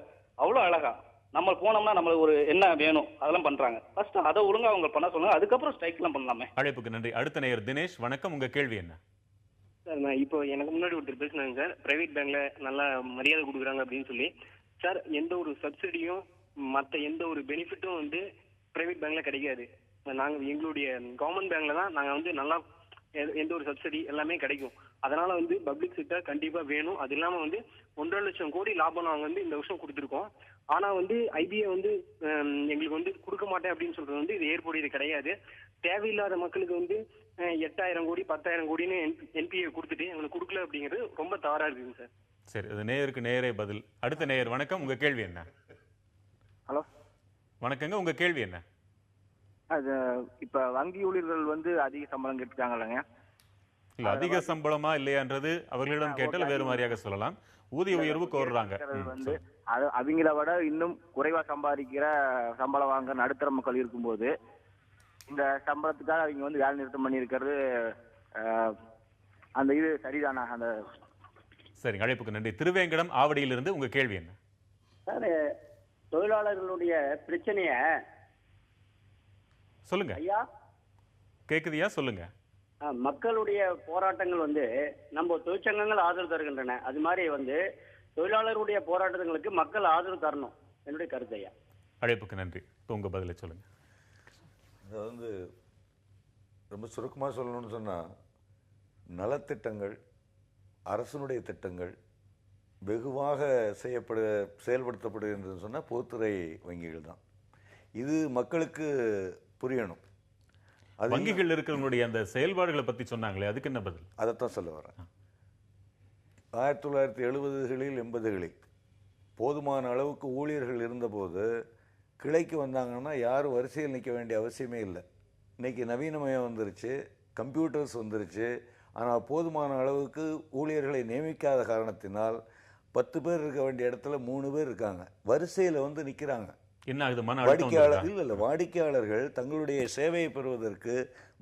Speaker 10: அவ்வளோ அழகா நம்ம போனோம்னா நம்மளுக்கு ஒரு என்ன வேணும் அதெல்லாம் பண்றாங்க. ஃபர்ஸ்ட் அதை ஒழுங்கா அவங்க பண்ண சொல்லுங்க, அதுக்கப்புறம் ஸ்ட்ரைக் எல்லாம் பண்ணலாமே.
Speaker 1: அழைப்புக்கு நன்றி. அடுத்த நேயர் தினேஷ், வணக்கம், உங்க கேள்வி என்ன?
Speaker 11: சார், நான் இப்போ எனக்கு முன்னாடி ஒருத்தர் பேசினாங்க சார், பிரைவேட் பேங்க்ல நல்லா மரியாதை கொடுக்குறாங்க அப்படின்னு சொல்லி. சார், எந்த ஒரு சப்சிடியும் மற்ற எந்த ஒரு பெனிஃபிட்டும் பிரைவேட் பேங்க்ல கிடைக்காது. நாங்கள் எங்களுடைய கவர்மெண்ட் பேங்க்ல தான் நாங்கள் நல்லா எந்த ஒரு சப்சிடி எல்லாமே கிடைக்கும். அதனால வந்து பப்ளிக் செக்டர் கண்டிப்பா வேணும். அது இல்லாம வந்து 1.5 லட்சம் கோடி லாபம் நாங்க வந்து இந்த வருஷம் கொடுத்துருக்கோம். ஆனா வந்து ஐபிஐ வந்து எங்களுக்கு வந்து கொடுக்க மாட்டேன் அப்படின்னு சொல்றது வந்து இது ஏற்புடையது கிடையாது. தேவையில்லாத மக்களுக்கு வந்து 8,000 கோடி 10,000 கோடின்னு என்பிஏ கொடுத்துட்டு எங்களுக்கு கொடுக்கல அப்படிங்கிறது ரொம்ப தவறா இருக்குங்க சார்.
Speaker 1: சரி, அது நேயருக்கு நேரே பதில். அடுத்த நேயர், வணக்கம், உங்க கேள்வி என்ன?
Speaker 12: ஹலோ,
Speaker 1: வணக்கங்க, உங்க கேள்வி என்ன?
Speaker 12: அது இப்ப வங்கி ஊழியர்கள் வந்து அதிக சம்பளம் கேட்டுருக்காங்கல்லங்க.
Speaker 1: இல்ல, அதிக சம்பளமா இல்லையான்றது அவர்களிடம் கேட்டால் வேறு மாதிரியாக சொல்லலாம். ஊதிய உயர்வு கோருறாங்க.
Speaker 12: வந்து அவங்கள விட இன்னும் குறைவா சம்பாதிக்கிற சம்பளம் வாங்குற நடுத்தர மக்கள் இருக்கும்போது இந்த சம்பளத்துக்காக அவங்க வந்து வேலை நிறுத்தம் பண்ணியிருக்கிறது அந்த இது சரிதானா? அந்த
Speaker 1: சரி, அழைப்புக்கு நன்றி. திருவேங்கடம் ஆவடியிலிருந்து உங்க கேள்வி என்ன?
Speaker 13: சார், தொழிலாளர்களுடைய பிரச்சனைய
Speaker 1: சொல்லுங்க
Speaker 13: ஐயா.
Speaker 1: கேக்குதியா? சொல்லுங்க.
Speaker 13: மக்களுடைய போராட்டங்கள் வந்து நம்ம தொழிற்சங்கங்கள் ஆதரவு தருகின்றன. அது மாதிரி வந்து தொழிலாளர்களுடைய போராட்டங்களுக்கு மக்கள் ஆதரவு தரணும், என்னுடைய கருத்து ஐயா.
Speaker 1: அழைப்புக்கு நன்றி. இப்போ உங்க பதிலை சொல்லுங்க.
Speaker 2: அதை வந்து ரொம்ப சுருக்கமாக சொல்லணும்னு சொன்னால், நலத்திட்டங்கள், அரசனுடைய திட்டங்கள் வெகுவாக செயல்படுத்தப்படுகின்றதுன்னு சொன்னால் பொதுத்துறை வங்கிகள் தான். இது மக்களுக்கு புரியணும். அது
Speaker 1: வங்கிகள் இருக்கிறவங்களுடைய அந்த செயல்பாடுகளை பற்றி சொன்னாங்களே, அதுக்கு என்ன பதில்?
Speaker 2: அதைத்தான் சொல்ல வரேன். 1970களில் 80களில் போதுமான அளவுக்கு ஊழியர்கள் இருந்தபோது கிளைக்கு வந்தாங்கன்னா யாரும் வரிசையில் நிற்க வேண்டிய அவசியமே இல்லை. இன்றைக்கி நவீனமயம் வந்துருச்சு, கம்ப்யூட்டர்ஸ் வந்துருச்சு. ஆனால் போதுமான அளவுக்கு ஊழியர்களை நியமிக்காத காரணத்தினால் 10 பேர் இருக்க வேண்டிய இடத்துல 3 பேர் இருக்காங்க, வரிசையில் வந்து நிற்கிறாங்க.
Speaker 1: என்ன ஆகுது?
Speaker 2: வாடிக்கையாளர் இல்லை, வாடிக்கையாளர்கள் தங்களுடைய சேவையை பெறுவதற்கு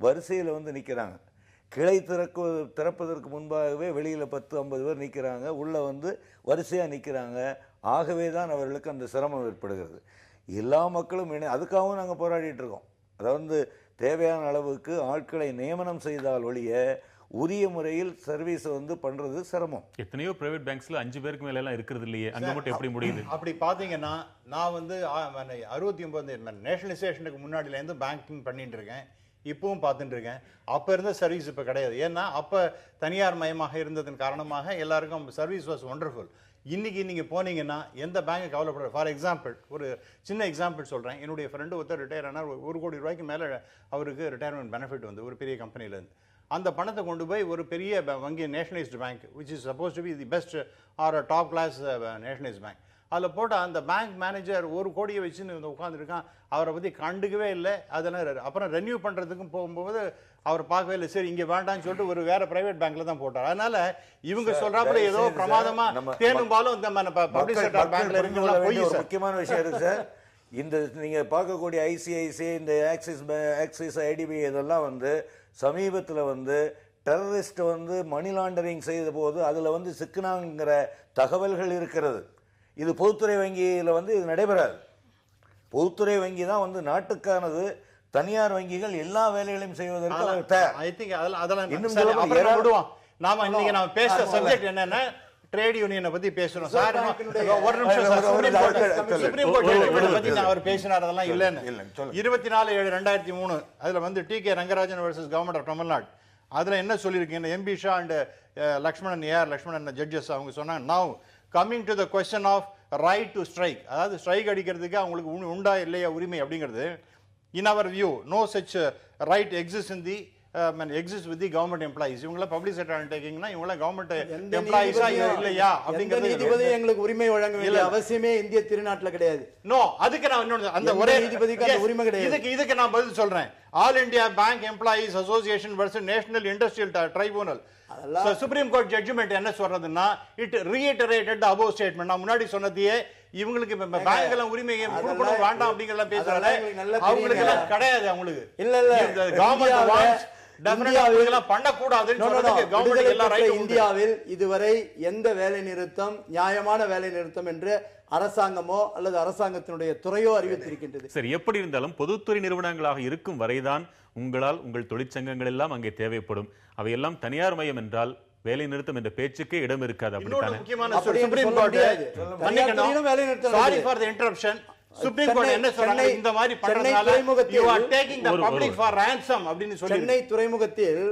Speaker 2: வரிசையில் வந்து நிற்கிறாங்க. கிளை திறப்பதற்கு முன்பாகவே வெளியில் 10-50 பேர் நிற்கிறாங்க, உள்ளே வந்து வரிசையாக நிற்கிறாங்க. ஆகவே தான் அவர்களுக்கு அந்த சிரமம் ஏற்படுகிறது. எல்லா மக்களும் அதுக்காகவும் நாங்கள் போராடிட்டு இருக்கோம். அதை வந்து தேவையான அளவுக்கு ஆட்களை நியமனம் செய்தால் ஒழிய உரிய முறையில் சர்வீஸ் வந்து பண்றது சிரமம்.
Speaker 1: எத்தனையோ பிரைவேட் பேங்க்ஸ்ல 5 பேருக்கு மேல எல்லாம் இருக்கிறது இல்லையே, அங்க மட்டும் எப்படி முடியுது?
Speaker 3: அப்படி பாத்தீங்கன்னா நான் வந்து 69 நேஷனலைசேஷனுக்கு முன்னாடியிலேருந்து பேங்கிங் பண்ணிட்டு இருக்கேன், இப்பவும் பார்த்துட்டு இருக்கேன். அப்போ இருந்த சர்வீஸ் இப்போ கிடையாது. ஏன்னா அப்போ தனியார் மயமாக இருந்ததன் காரணமாக எல்லாருக்கும் சர்வீஸ் வாஸ் ஒண்டர்ஃபுல். இன்னைக்கு நீங்கள் போனீங்கன்னா எந்த பேங்க்கு கவலைப்படுற. ஃபார் எக்ஸாம்பிள், ஒரு சின்ன எக்ஸாம்பிள் சொல்கிறேன். என்னுடைய ஃப்ரெண்டு ஒருத்தர் ரிட்டையர் ஆனால் 1 கோடி ரூபாய்க்கு மேலே அவருக்கு ரிட்டையர்மெண்ட் பெனிஃபிட் வந்து ஒரு பெரிய கம்பெனிலேருந்து. அந்த பணத்தை கொண்டு போய் ஒரு பெரிய வங்கி, nationalised bank, which is suppose to be the best or top class nationalised bank, அதில் போட்டு அந்த பேங்க் மேனேஜர் 1 கோடியை வச்சுன்னு உட்காந்துருக்கான். அவரை பற்றி கண்டுக்கவே இல்லை. அதெல்லாம் அப்புறம் ரெனியூ பண்ணுறதுக்கும் போகும்போது அவர் பார்க்கவே இல்லை. சரி, இங்கே வேண்டாம்னு சொல்லிட்டு ஒரு வேற பிரைவேட் பேங்க்ல தான் போட்டார். அதனால இவங்க சொல்றாப்புல ஏதோ பிரமாதமா தேனும்பாலும் இந்த பப்ளிக் செக்டர் பேங்க்ல இருக்கிற
Speaker 2: முக்கியமான விஷயம் இருக்கு சார். இந்த நீங்க பார்க்கக்கூடிய ஐசிஐசிஐ, இந்த ஆக்சிஸ், ஐடிபி இதெல்லாம் வந்து சமீபத்தில் வந்து டெரரிஸ்ட் வந்து மணி லாண்டரிங் செய்த போது அதில் வந்து சிக்கினாங்கிற தகவல்கள் இருக்கிறது. இது பொதுத்துறை வங்கியில் வந்து இது நடைபெறாது. பொதுத்துறை வங்கி தான் வந்து நாட்டுக்கானது. தனியார் வங்கிகள் எல்லா வேலைகளையும் செய்வதற்கு
Speaker 3: நாம இன்னைக்கு நாம பேசுற சப்ஜெக்ட் என்னன்னா ட்ரேட் யூனியனை பத்தி பேசுறோம் சார். ஒரு நிமிஷம் சார், சுப்ரீம் கோர்ட் பத்தி அவர் பேசினார், அதெல்லாம் இல்லைன்னு. 24/7/2003 அதுல வந்து T K. Rangarajan versus government of Tamil Nadu, அதுல என்ன சொல்லியிருக்கீங்க? M B Shah and Lakshmanan, A R Lakshmanan judges அவங்க சொன்னாங்க, now coming to the question of right to strike, அதாவது ஸ்ட்ரைக் அடிக்கிறதுக்கு அவங்களுக்கு உண்டா இல்லையா உரிமை அப்படிங்கிறது. In our view no such right exist in the exist with the government employees. இவங்கள பப்ளிக் செக்டர் அண்டர்டேக்கிங்னா இவங்கள கவர்மெண்ட் எம்ப்ளாயிஸா இல்லையா அப்படிங்கிறது
Speaker 7: நீதிபதி எங்களுக்கு உரிமை வழங்க வேண்டிய அவசியமே இந்திய திருநாட்டுல கிடையாது.
Speaker 3: நோ, அதுக்கு நான் இன்னொரு அந்த ஒரே
Speaker 7: நீதிபதிக்கு அந்த உரிமை கிடையாது.
Speaker 3: இதுக்கு நான் பதில் சொல்றேன். All India bank employees association versus national industrial tribunal supreme court judgement என்ன சொல்றதுன்னா, it reiterated the above statement. நான் முன்னாடி சொன்னதையே இவங்களுக்கு பேங்க் எல்லாம் உரிமை கொடுக்கணும் வேண்டாம் அப்படிங்கறத பேசுறாங்க. அவங்களுக்கு எல்லாம் கிடையாது. அவங்களுக்கு
Speaker 7: இல்ல இல்ல
Speaker 3: கவர்மெண்ட் வாண்ட்ஸ்
Speaker 7: இந்தியாவில் இதுவரை எந்த வேலை நிறுத்தம் நியாயமான வேலை நிறுத்தம் என்று அரசாங்கமோ அல்லது அரசாங்கத்தினுடைய துறையோ அறிவித்திருக்கின்றது.
Speaker 1: சரி, எப்படி இருந்தாலும் பொதுத்துறை நிறுவனங்களாக இருக்கும் வரைதான் உங்களால் உங்கள் தொழிற்சங்கங்கள் எல்லாம் அங்கே தேவைப்படும். அவையெல்லாம் தனியார் மயம் என்றால் வேலை நிறுத்தம் என்ற பேச்சுக்கே இடம் இருக்காது.
Speaker 3: சுப்ரீம் கோர்ட் என்ன சொல்றாங்க, இந்த மாதிரி பண்றதுனால you are taking the public for ransom அப்படினு சொல்லி
Speaker 7: சென்னை துறைமுகத்தில்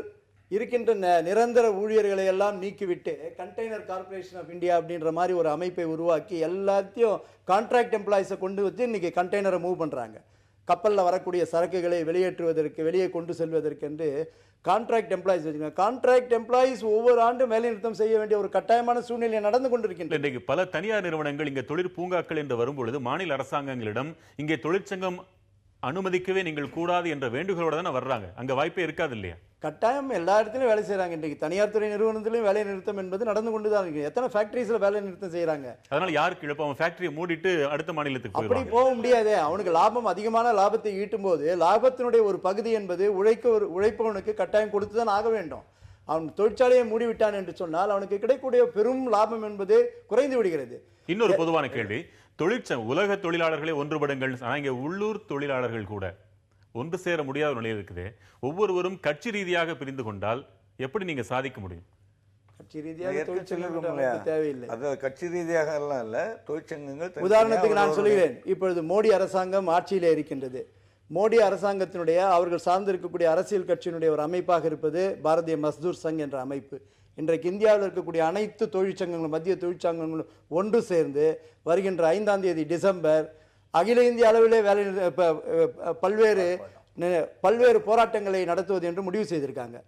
Speaker 7: இருக்கின்ற நிரந்தர ஊழியர்களை எல்லாம் நீக்கிவிட்டு கண்டெய்னர் கார்ப்பரேஷன் ஆஃப் இந்தியா அப்படின்ற மாதிரி ஒரு அமைப்பை உருவாக்கி எல்லாத்தையும் கான்ட்ராக்ட் எம்ப்ளாயிஸை கொண்டு வந்து இன்னைக்கு கண்டெய்னரை மூவ் பண்ணுறாங்க. கப்பலில் வரக்கூடிய சரக்குகளை வெளியே கொண்டு செல்வதற்கென்று கான்ட்ராக்ட் எம்ப்ளாயிஸ் வச்சுக்கோங்க. கான்ட்ராக்ட் எம்ப்ளாயிஸ் ஒவ்வொரு ஆண்டும் வேலை நிறுத்தம் செய்ய வேண்டிய ஒரு கட்டாயமான சூழ்நிலை நடந்து கொண்டிருக்கின்றது.
Speaker 1: இன்றைக்கு பல தனியார் நிறுவனங்கள் இங்கே தொழிற் பூங்காக்கள் என்று வரும்பொழுது மாநில அரசாங்கங்களிடம் இங்கே தொழிற்சங்கம் அனுமதிக்கவே நீங்கள் கூடாது என்ற வேண்டுகோளோட தானே வர்றாங்க. அங்க வாய்ப்பே இருக்காது இல்லையா?
Speaker 7: கட்டாயம் எல்லா இடத்துலையும் வேலை செய்யறாங்க. இன்றைக்கு தனியார் துறை நிறுவனத்திலும் வேலை நிறுத்தம் என்பது நடந்து கொண்டு தான் இருக்கு. எத்தனை ஃபேக்டரிஸ்ல வேலை நிறுத்தம் செய்யறாங்க.
Speaker 1: அதனால யாருக்கு இழப்பு? அவன் ஃபேக்டரியை மூடிட்டு அடுத்த மாநிலத்துக்கு
Speaker 7: அப்படி போக முடியாது. அவனுக்கு லாபம் அதிகமான லாபத்தை ஈட்டும் போது லாபத்தினுடைய ஒரு பகுதி என்பது உழைப்பவனுக்கு கட்டாயம் கொடுத்துதான் ஆக வேண்டும். அவன் தொழிற்சாலையை மூடிவிட்டான் என்று சொன்னால் அவனுக்கு கிடைக்கக்கூடிய பெரும் லாபம் என்பது குறைந்து விடுகிறது.
Speaker 1: இன்னொரு பொதுவான கேள்வி, உலக தொழிலாளர்களே ஒன்றுபடுங்கள், ஆனால் இங்கே உள்ளூர் தொழிலாளர்கள் கூட ஒன்று சேர முடியாத நிலை இருக்குது. ஒவ்வொருவரும் கட்சி ரீதியாக பிரிந்து கொண்டால் எப்படி நீங்க சாதிக்க முடியும்?
Speaker 7: கட்சி ரீதியாக தேவையில்லை.
Speaker 2: அதாவது கட்சி ரீதியாக எல்லாம் இல்ல, தொழிற்சங்கங்கள்.
Speaker 7: உதாரணத்துக்கு நான் சொல்கிறேன், இப்பொழுது மோடி அரசாங்கம் ஆட்சியிலே இருக்கின்றது. மோடி அரசாங்கத்தினுடைய அவர்கள் சார்ந்திருக்கக்கூடிய அரசியல் கட்சியினுடைய ஒரு அமைப்பாக இருப்பது பாரதிய மஸ்தூர் சங் என்ற அமைப்பு. இன்றைக்கு இந்தியாவில் இருக்கக்கூடிய அனைத்து தொழிற்சங்கங்களும் மத்திய தொழிற்சங்கங்களும் ஒன்று சேர்ந்து வருகின்ற 5ஆம் தேதி டிசம்பர் அகில இந்திய அளவிலே பல்வேறு போராட்டங்களை நடத்துவது என்று முடிவு செய்திருக்காங்க.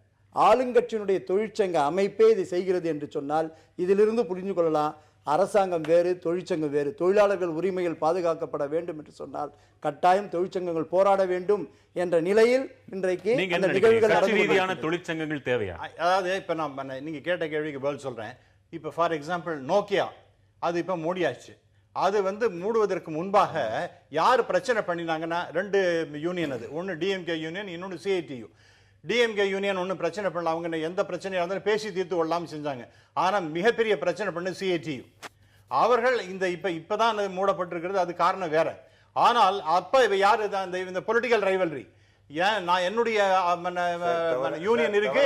Speaker 7: ஆளுங்கட்சியினுடைய தொழிற்சங்க அமைப்பே இதை செய்கிறது என்று சொன்னால் இதிலிருந்து புரிந்து கொள்ளலாம், அரசாங்கம் வேறு, தொழிற்சங்கம் வேறு. தொழிலாளர்கள் உரிமைகள் பாதுகாக்கப்பட வேண்டும் என்று சொன்னால் கட்டாயம் தொழிற்சங்கங்கள் போராட வேண்டும் என்ற நிலையில் இன்றைக்கு அந்த நிகழ்வுகள்
Speaker 1: தொழிற்சங்கங்கள் தேவையா?
Speaker 3: அதாவது இப்ப நான் நீங்க கேட்ட கேள்விக்கு பதில் சொல்றேன். இப்ப ஃபார் எக்ஸாம்பிள் நோக்கியா, அது இப்ப மூடியாச்சு. அது மூடுவதற்கு முன்பாக யார் பிரச்சனை பண்ணினாங்கன்னா 2 யூனியன், அது ஒன்று டிஎம்கே யூனியன், இன்னொன்று சிஐடியு. டிஎம்கே யூனியன் ஒன்றும் பிரச்சனை பண்ணல, அவங்க எந்த பிரச்சனையாக இருந்தாலும் பேசி தீர்த்து கொள்ளலாம் செஞ்சாங்க. ஆனால் மிகப்பெரிய பிரச்சனை பண்ணு சிஐடியு. அவர்கள் இப்பதான் மூடப்பட்டிருக்கிறது, அது காரணம் வேற. ஆனால் அப்ப யாரு இந்த பொலிட்டிக்கல் ரைவல்ரி, ஏன் நான் என்னுடைய யூனியன் இருக்கு,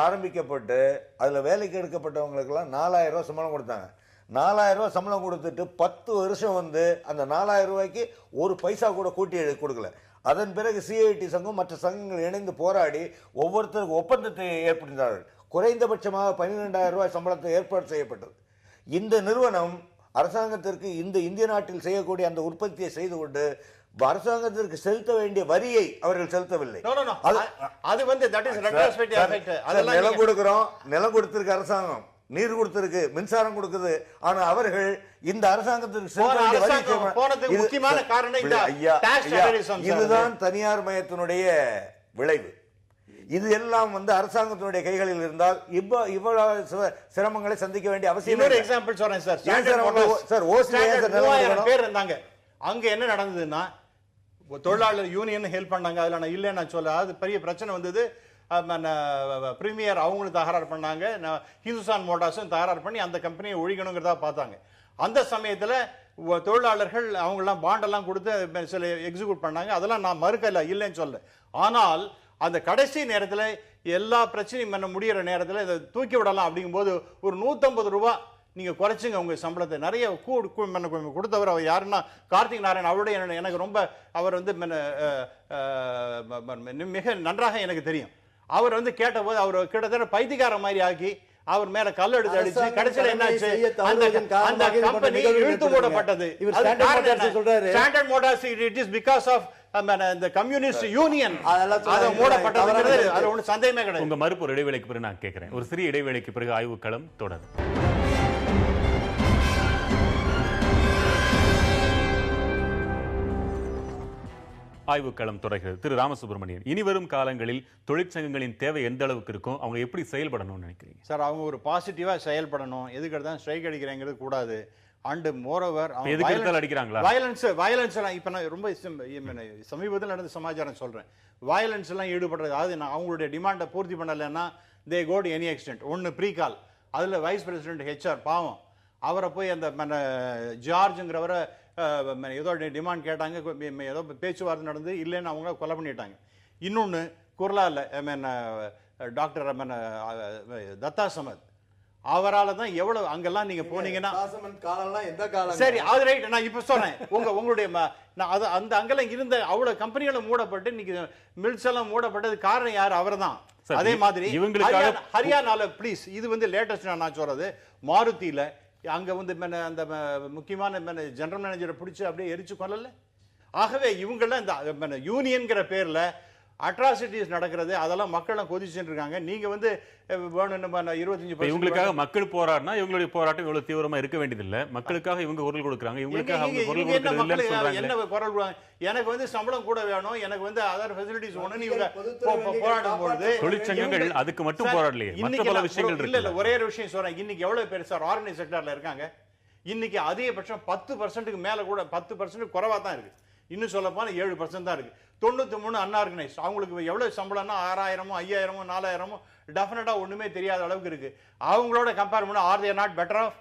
Speaker 2: ஆரம்பிக்கப்பட்டு அதுல வேலைக்கு எடுக்கப்பட்டவங்களுக்கு எல்லாம் 4000 ரூபாய் சம்பளம் கொடுத்தாங்க. 4000 ரூபாய் சம்பளம் கொடுத்துட்டு 10 வருஷம் அந்த 4000 ரூபாய்க்கு ஒரு பைசா கூட கூட்டி கொடுக்கல. அதன் பிறகு சிஐடி சங்கம் மற்ற சங்கங்கள் இணைந்து போராடி ஒவ்வொருத்தருக்கு ஒப்பந்தத்தை ஏற்படுத்தினார்கள். குறைந்தபட்சமாக 12000 ரூபாய் சம்பளத்தை ஏற்பாடு செய்யப்பட்டது. இந்த நிறுவனம் அரசாங்கத்திற்கு இந்த இந்திய நாட்டில் செய்யக்கூடிய அந்த உற்பத்தியை செய்து கொண்டு அரசாங்கத்திற்கு செலுத்த வேண்டிய வரியை அவர்கள் செலுத்தவில்லை. நிலம் கொடுக்கிறோம், நிலம் கொடுத்திருக்கு அரசாங்கம், நீர் கொடுத்திருக்கு, மின்சாரம் கொடுக்குது. ஆனா அவர்கள் இந்த அரசாங்கத்திற்கு
Speaker 3: முக்கியமான காரணம்
Speaker 2: இதுதான் தனியார் மயத்தினுடைய விளைவு. இது எல்லாம் அரசாங்கத்தினுடைய கைகளில் இருந்தால் இவ்வளவு சிரமங்களை சந்திக்க வேண்டிய அவசியம்.
Speaker 3: இன்னொரு எக்ஸாம்பிள் சொல்றேன் சார்.
Speaker 2: சார்
Speaker 3: பேர் இருந்தாங்க, அங்க என்ன நடந்ததுன்னா தொழிலாளர் யூனியன் ஹெல்ப் பண்ணாங்க. அதுல நான் இல்லைன்னு நான் சொல்ல, அது பெரிய பிரச்சனை வந்தது. பிரீமியர் அவங்களும் தகராறு பண்ணாங்க, ஹிந்துஸ்தான் மோட்டார்ஸும் தகராறு பண்ணி அந்த கம்பெனியை ஒழிக்கணுங்கிறதா பார்த்தாங்க. அந்த சமயத்தில் தொழிலாளர்கள் அவங்கெல்லாம் பாண்டெல்லாம் கொடுத்து சில எக்ஸிக்யூட் பண்ணாங்க. அதெல்லாம் நான் மறுக்கல, இல்லைன்னு சொல்ல. ஆனால் அந்த கடைசி நேரத்தில் எல்லா பிரச்சனையும் முடிகிற நேரத்தில் இதை தூக்கி விடலாம் அப்படிங்கும்போது ஒரு 150 ரூபா நீங்கள் குறைச்சிங்க உங்கள் சம்பளத்தை. நிறைய கொடுத்தவர் அவர் யாருன்னா கார்த்திக் நாராயண். அவருடைய எனக்கு ரொம்ப அவர் மிக நன்றாக எனக்கு தெரியும். அவர் கேட்டபோது அவர் கிட்டத்தட்ட பைத்தியக்கார மாதிரி ஆக்கி அவர் மேல கல் எடுத்து அடிச்சு கடைசியில் என்னாச்சு, அந்த கம்பெனி இழுத்து மூடப்பட்டது. Standard motors, it is because of the communist union அது மூடப்பட்டது. அது ஒன்றும் சந்தேகமே கிடையாது.
Speaker 1: உங்க மறுப்பு ஒரு இடைவேளைக்கு பிறகு நான் கேட்கிறேன். ஒரு சிறிய இடைவேளைக்கு பிறகு ஆய்வுக்களம் தொடரும். ஆய்வுக்களம் தொடர்கிறது. திரு ராமசுப்ரமணியன், இனி வரும் காலங்களில் தொழிற்சங்கங்களின் தேவை எந்த அளவுக்கு இருக்கும், அவங்க எப்படி செயல்படணும்னு நினைக்கிறீங்க?
Speaker 3: சார், அவங்க ஒரு பாசிட்டிவா செயல்படணும். எதுக்கு தான் ஸ்ட்ரைக் அடிக்கிறேங்கிறது கூடாது. அண்ட் மோரோவர்
Speaker 1: வயலன்ஸ்
Speaker 3: இப்ப நான் ரொம்ப சமீபத்தில் நடந்த சமாச்சாரம் சொல்றேன். வயலன்ஸ் எல்லாம் ஈடுபடுறது, அதாவது அவங்களுடைய டிமாண்டை பூர்த்தி பண்ணலைன்னா தே கோ டு எனி எக்ஸ்டென்ட். ஒன்று ப்ரீ கால், அதுல வைஸ் பிரசிடென்ட் ஹெச்ஆர் பாவம், அவரை போய் அந்த ஜார்ஜுங்கிறவரை ஏதோ டிமாண்ட் கேட்டாங்க, ஏதோ பேச்சுவார்த்தை நடந்து இல்லைன்னு அவங்க கொலை பண்ணிட்டாங்க. இன்னொன்று குர்லாவில் டாக்டர் தத்தா சமத், அவரால் தான் எவ்வளவு அங்கெல்லாம் நீங்க போனீங்கன்னா
Speaker 7: காலம்லாம் எந்த காலம்
Speaker 3: சரி அது ரைட். நான் இப்ப சொன்னேன் உங்களுடைய நான் அது அந்த அங்கெல்லாம் இருந்த அவ்வளவு கம்பெனிகளும் மூடப்பட்டு இன்னைக்கு மில்ஸ் எல்லாம் மூடப்பட்டது காரணம் யார்? அவர் தான். அதே மாதிரி ஹரியானால ப்ளீஸ் இது வந்து லேட்டஸ்ட் நான் சொல்றது மாருதியில அங்க வந்து அந்த முக்கியமான ஜெனரல் மேனேஜரை பிடிச்சி அப்படியே எரிச்சு கொள்ளல. ஆகவே இவங்கெல்லாம் இந்த யூனியன்கிற பேர்ல அட்ராசிட்டிஸ் நடக்கிறது அதெல்லாம் மக்களும் கொதிச்சுட்டு இருக்காங்க. நீங்க வந்து வேணும் 25
Speaker 1: இவங்களுக்காக மக்கள் போராடினா இவங்களுடைய போராட்டம் இவ்வளவு தீவிரமா இருக்க வேண்டியதில்லை. மக்களுக்காக இவங்க குரல் கொடுக்குறாங்க. இவங்களுக்காக அவங்க குரல் கொடுக்கறது சொல்றாங்க.
Speaker 3: என்ன குரல் கொடுவாங்க? எனக்கு வந்து சம்பளம் கூட வேணும், எனக்கு வந்து அதர் ஃபெசிலிட்டிஸ் வேணும். நீங்க போராடும் பொழுது
Speaker 1: தொழிற்சங்கங்கள் அதுக்கு மட்டும் போராடலையே, மற்ற பல விஷயங்கள் இருக்கு.
Speaker 3: இல்ல ஒரே ஒரு விஷயம் சொல்றேன். இன்னைக்கு எவ்வளவு பேர் சார் ஆர்கனைஸ் செக்டர்ல இருக்காங்க? இன்னைக்கு அதிகபட்சம் 10% மேல கூட 10% குறைவா தான் இருக்கு. இன்னும் சொல்ல போனா 7% தான் இருக்கு. 93 அன்ஆர்கனைஸ். அவங்களுக்கு எவ்வளவு சம்பளம்னா 6000 5000 4000 டெஃபினட்டா ஒண்ணுமே தெரியாத அளவுக்கு இருக்கு. அவங்களோட கம்பேர் பண்ணா are they not better off?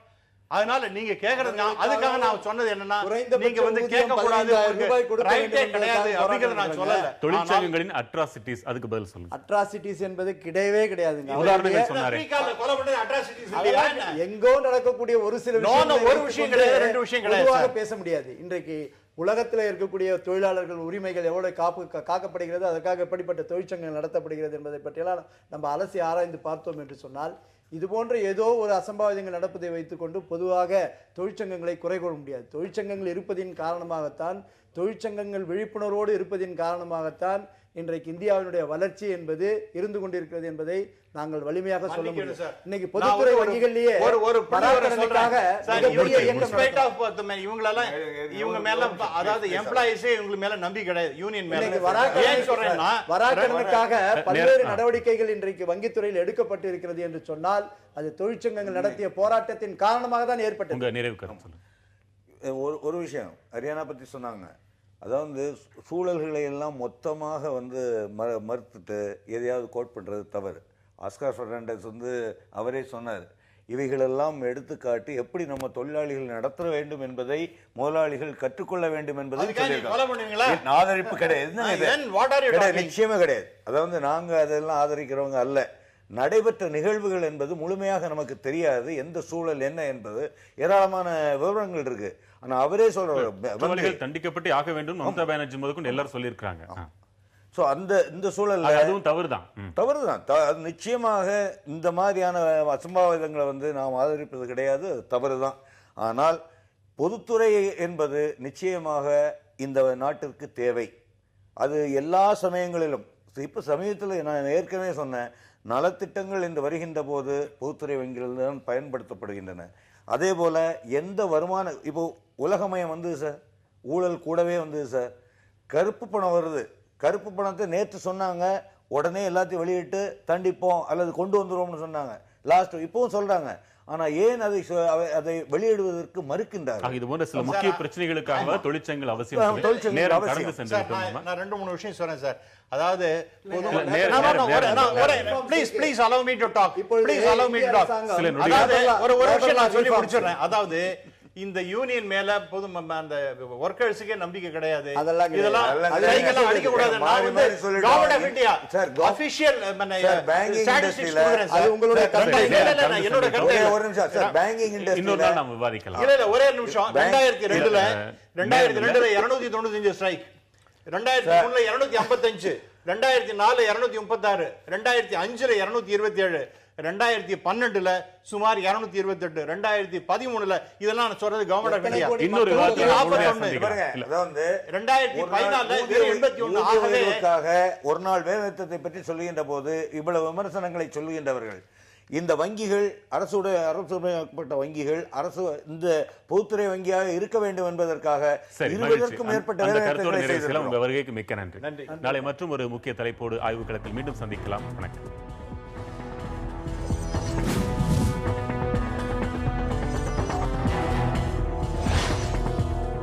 Speaker 3: அதனால நீங்க கேக்குறது அதுக்காக நான் சொன்னது என்னன்னா நீங்க வந்து கேட்க கூடாது, ரைட்டே கிடையாது அப்படிங்கறது நான் சொல்லல.
Speaker 1: தொழிற்சங்கங்களின் அட்ராசிட்டிஸ் அதுக்கு பதில் சொல்லுங்க.
Speaker 7: அட்ராசிட்டிஸ் என்பது கிடையவே கிடையாதுங்க.
Speaker 1: உதாரணமே சொன்னாரே.
Speaker 3: அமெரிக்கால கொலை பண்ணது அட்ராசிட்டிஸ் இல்லையா?
Speaker 7: எங்கோ நடக்கக்கூடிய ஒரு சில
Speaker 3: ஒரு விஷயம் கிடையாது, ரெண்டு விஷயம் கிடையாது.
Speaker 7: பேச முடியாது. இன்றைக்கு உலகத்தில் இருக்கக்கூடிய தொழிலாளர்கள் உரிமைகள் எவ்வளவு காக்கப்படுகிறது, அதற்காக எப்படிப்பட்ட தொழிற்சங்கங்கள் நடத்தப்படுகிறது என்பதை பற்றியெல்லாம் நம்ம அலசி ஆராய்ந்து பார்த்தோம் என்று சொன்னால் இது போன்ற ஏதோ ஒரு அசம்பாவிதங்கள் நடப்பதை வைத்துக்கொண்டு பொதுவாக தொழிற்சங்கங்களை குறை கூற முடியாது. தொழிற்சங்கங்கள் இருப்பதின் காரணமாகத்தான், தொழிற்சங்கங்கள் விழிப்புணர்வோடு இருப்பதின் காரணமாகத்தான் இன்றைக்கு இந்தியாவினுடைய வளர்ச்சி என்பது இருந்து கொண்டிருக்கிறது என்பதை நாங்கள் வலிமையாக சொல்ல முடியும். இன்னைக்கு பொதுத்துறை வங்கிகளிலேயே
Speaker 3: இவங்க மேல அதாவது எம்ப்ளாயிஸே இவங்க மேல நம்பிக்கை கிடையாது. யூனியன் மேல
Speaker 7: வராக்கடனுக்காக பல்வேறு நடவடிக்கைகள் இன்றைக்கு வங்கித்துறையில் எடுக்கப்பட்டு இருக்கிறது என்று சொன்னால் அது தொழிற்சங்கங்கள் நடத்திய போராட்டத்தின் காரணமாக தான் ஏற்பட்டது.
Speaker 2: ஒரு விஷயம் ஹரியானா பத்தி சொன்னாங்க. அதாவது சூழல்களை எல்லாம் மொத்தமாக வந்து மறுத்துட்டு எதையாவது கோட் பண்ணுறது தவறு. ஆஸ்கார் ஃபெர்னாண்டஸ் வந்து அவரே சொன்னார், இவைகளெல்லாம் எடுத்துக்காட்டி எப்படி நம்ம தொழிலாளிகள் நடத்த வேண்டும் என்பதை முதலாளிகள் கற்றுக்கொள்ள வேண்டும் என்பதை ஆதரிப்பு கிடையாது, நிச்சயமே கிடையாது. அதாவது நாங்கள் அதெல்லாம் ஆதரிக்கிறவங்க அல்ல. நடைபெற்ற நிகழ்வுகள் என்பது முழுமையாக நமக்கு தெரியாது, எந்த சூழல் என்ன என்பது ஏராளமான விவரங்கள் இருக்கு. ஆனா அவரே சொல்றாரு
Speaker 1: தண்டிக்கப்பட்டு ஆக வேண்டும், மம்தா பானர்ஜி முதற்கொண்டு எல்லாரும் சொல்லியிருக்காங்க.
Speaker 2: ஸோ இந்த சூழல்
Speaker 1: அதுவும்
Speaker 2: தவறுதான். நிச்சயமாக இந்த மாதிரியான அசம்பாவிதங்களை வந்து நாம் ஆதரிப்பது கிடையாது, அது தவறுதான். ஆனால் பொதுத்துறை என்பது நிச்சயமாக இந்த நாட்டிற்கு தேவை. அது எல்லா சமயங்களிலும். இப்போ சமீபத்தில் நான் ஏற்கனவே சொன்னேன், நலத்திட்டங்கள் என்று வருகின்ற போது பொதுத்துறை வங்கிகள் தான் பயன்படுத்தப்படுகின்றன. அதே போல எந்த வருமான இப்போ உலகமயம் வந்தது சார், ஊழல் கூடவே வந்தது சார். கருப்பு பணம் வருது, கருப்பு பணத்தை நேற்று சொன்னாங்க, உடனே எல்லாத்தையும் வெளியிட்டு தண்டிப்போம் அல்லது கொண்டு வந்துருவோம்னு சொன்னாங்க. லாஸ்ட் இப்பவும் சொல்றாங்க. ஆனா ஏன் அதை வெளியிடுவதற்கு மறுக்கின்றார்கள்?
Speaker 1: இது போன்ற சில முக்கிய பிரச்சனைகளுக்காக தொழிற்சங்கங்கள் அவசியம்.
Speaker 3: நான் 2-3 விஷயம் சொல்றேன் சார். அதாவது ஒரு விஷயம் நான் சொல்லி முடிச்சிடுறேன். அதாவது இந்த யூனியன் மேல பொது அந்த வர்க்கர்ஸுக்கே நம்பிக்கை கிடையாது. இதெல்லாம் அடிக்க கூடாது. நான் வந்து கவர்மெண்ட் ஆஃப் இந்தியா ஆபீஷியல்
Speaker 2: உங்களுடைய என்னோட இன்னொரு
Speaker 1: நாம விவாதிக்கலாம்.
Speaker 3: இல்ல ஒரே நிமிஷம். 2002ல 295 ஸ்ட்ரைக், 2003ல 255, 2004 236, 2005ல 227, 2012ல சுமார் 228, 2013ல இதெல்லாம் நான் சொல்றது கவர்மெண்ட் ஆஃப் இந்தியா.
Speaker 1: இன்னொரு
Speaker 2: 2014 ஒரு நாள் வேலைநிறுத்தத்தை பற்றி சொல்லுகின்ற போது இவ்வளவு விமர்சனங்களை சொல்லுகின்றவர்கள் இந்த வங்கிகள் அரசுடையப்பட்ட வங்கிகள் அரசு இந்த பொதுத்துறை வங்கியாக இருக்க வேண்டும் என்பதற்காக 20க்கும் மேற்பட்ட
Speaker 1: உங்க வருகைக்கு மிக்க நன்றி. நாளை மற்றும் ஒரு முக்கிய தலைப்போடு ஆய்வுக்களத்தில் மீண்டும் சந்திக்கலாம். வணக்கம்.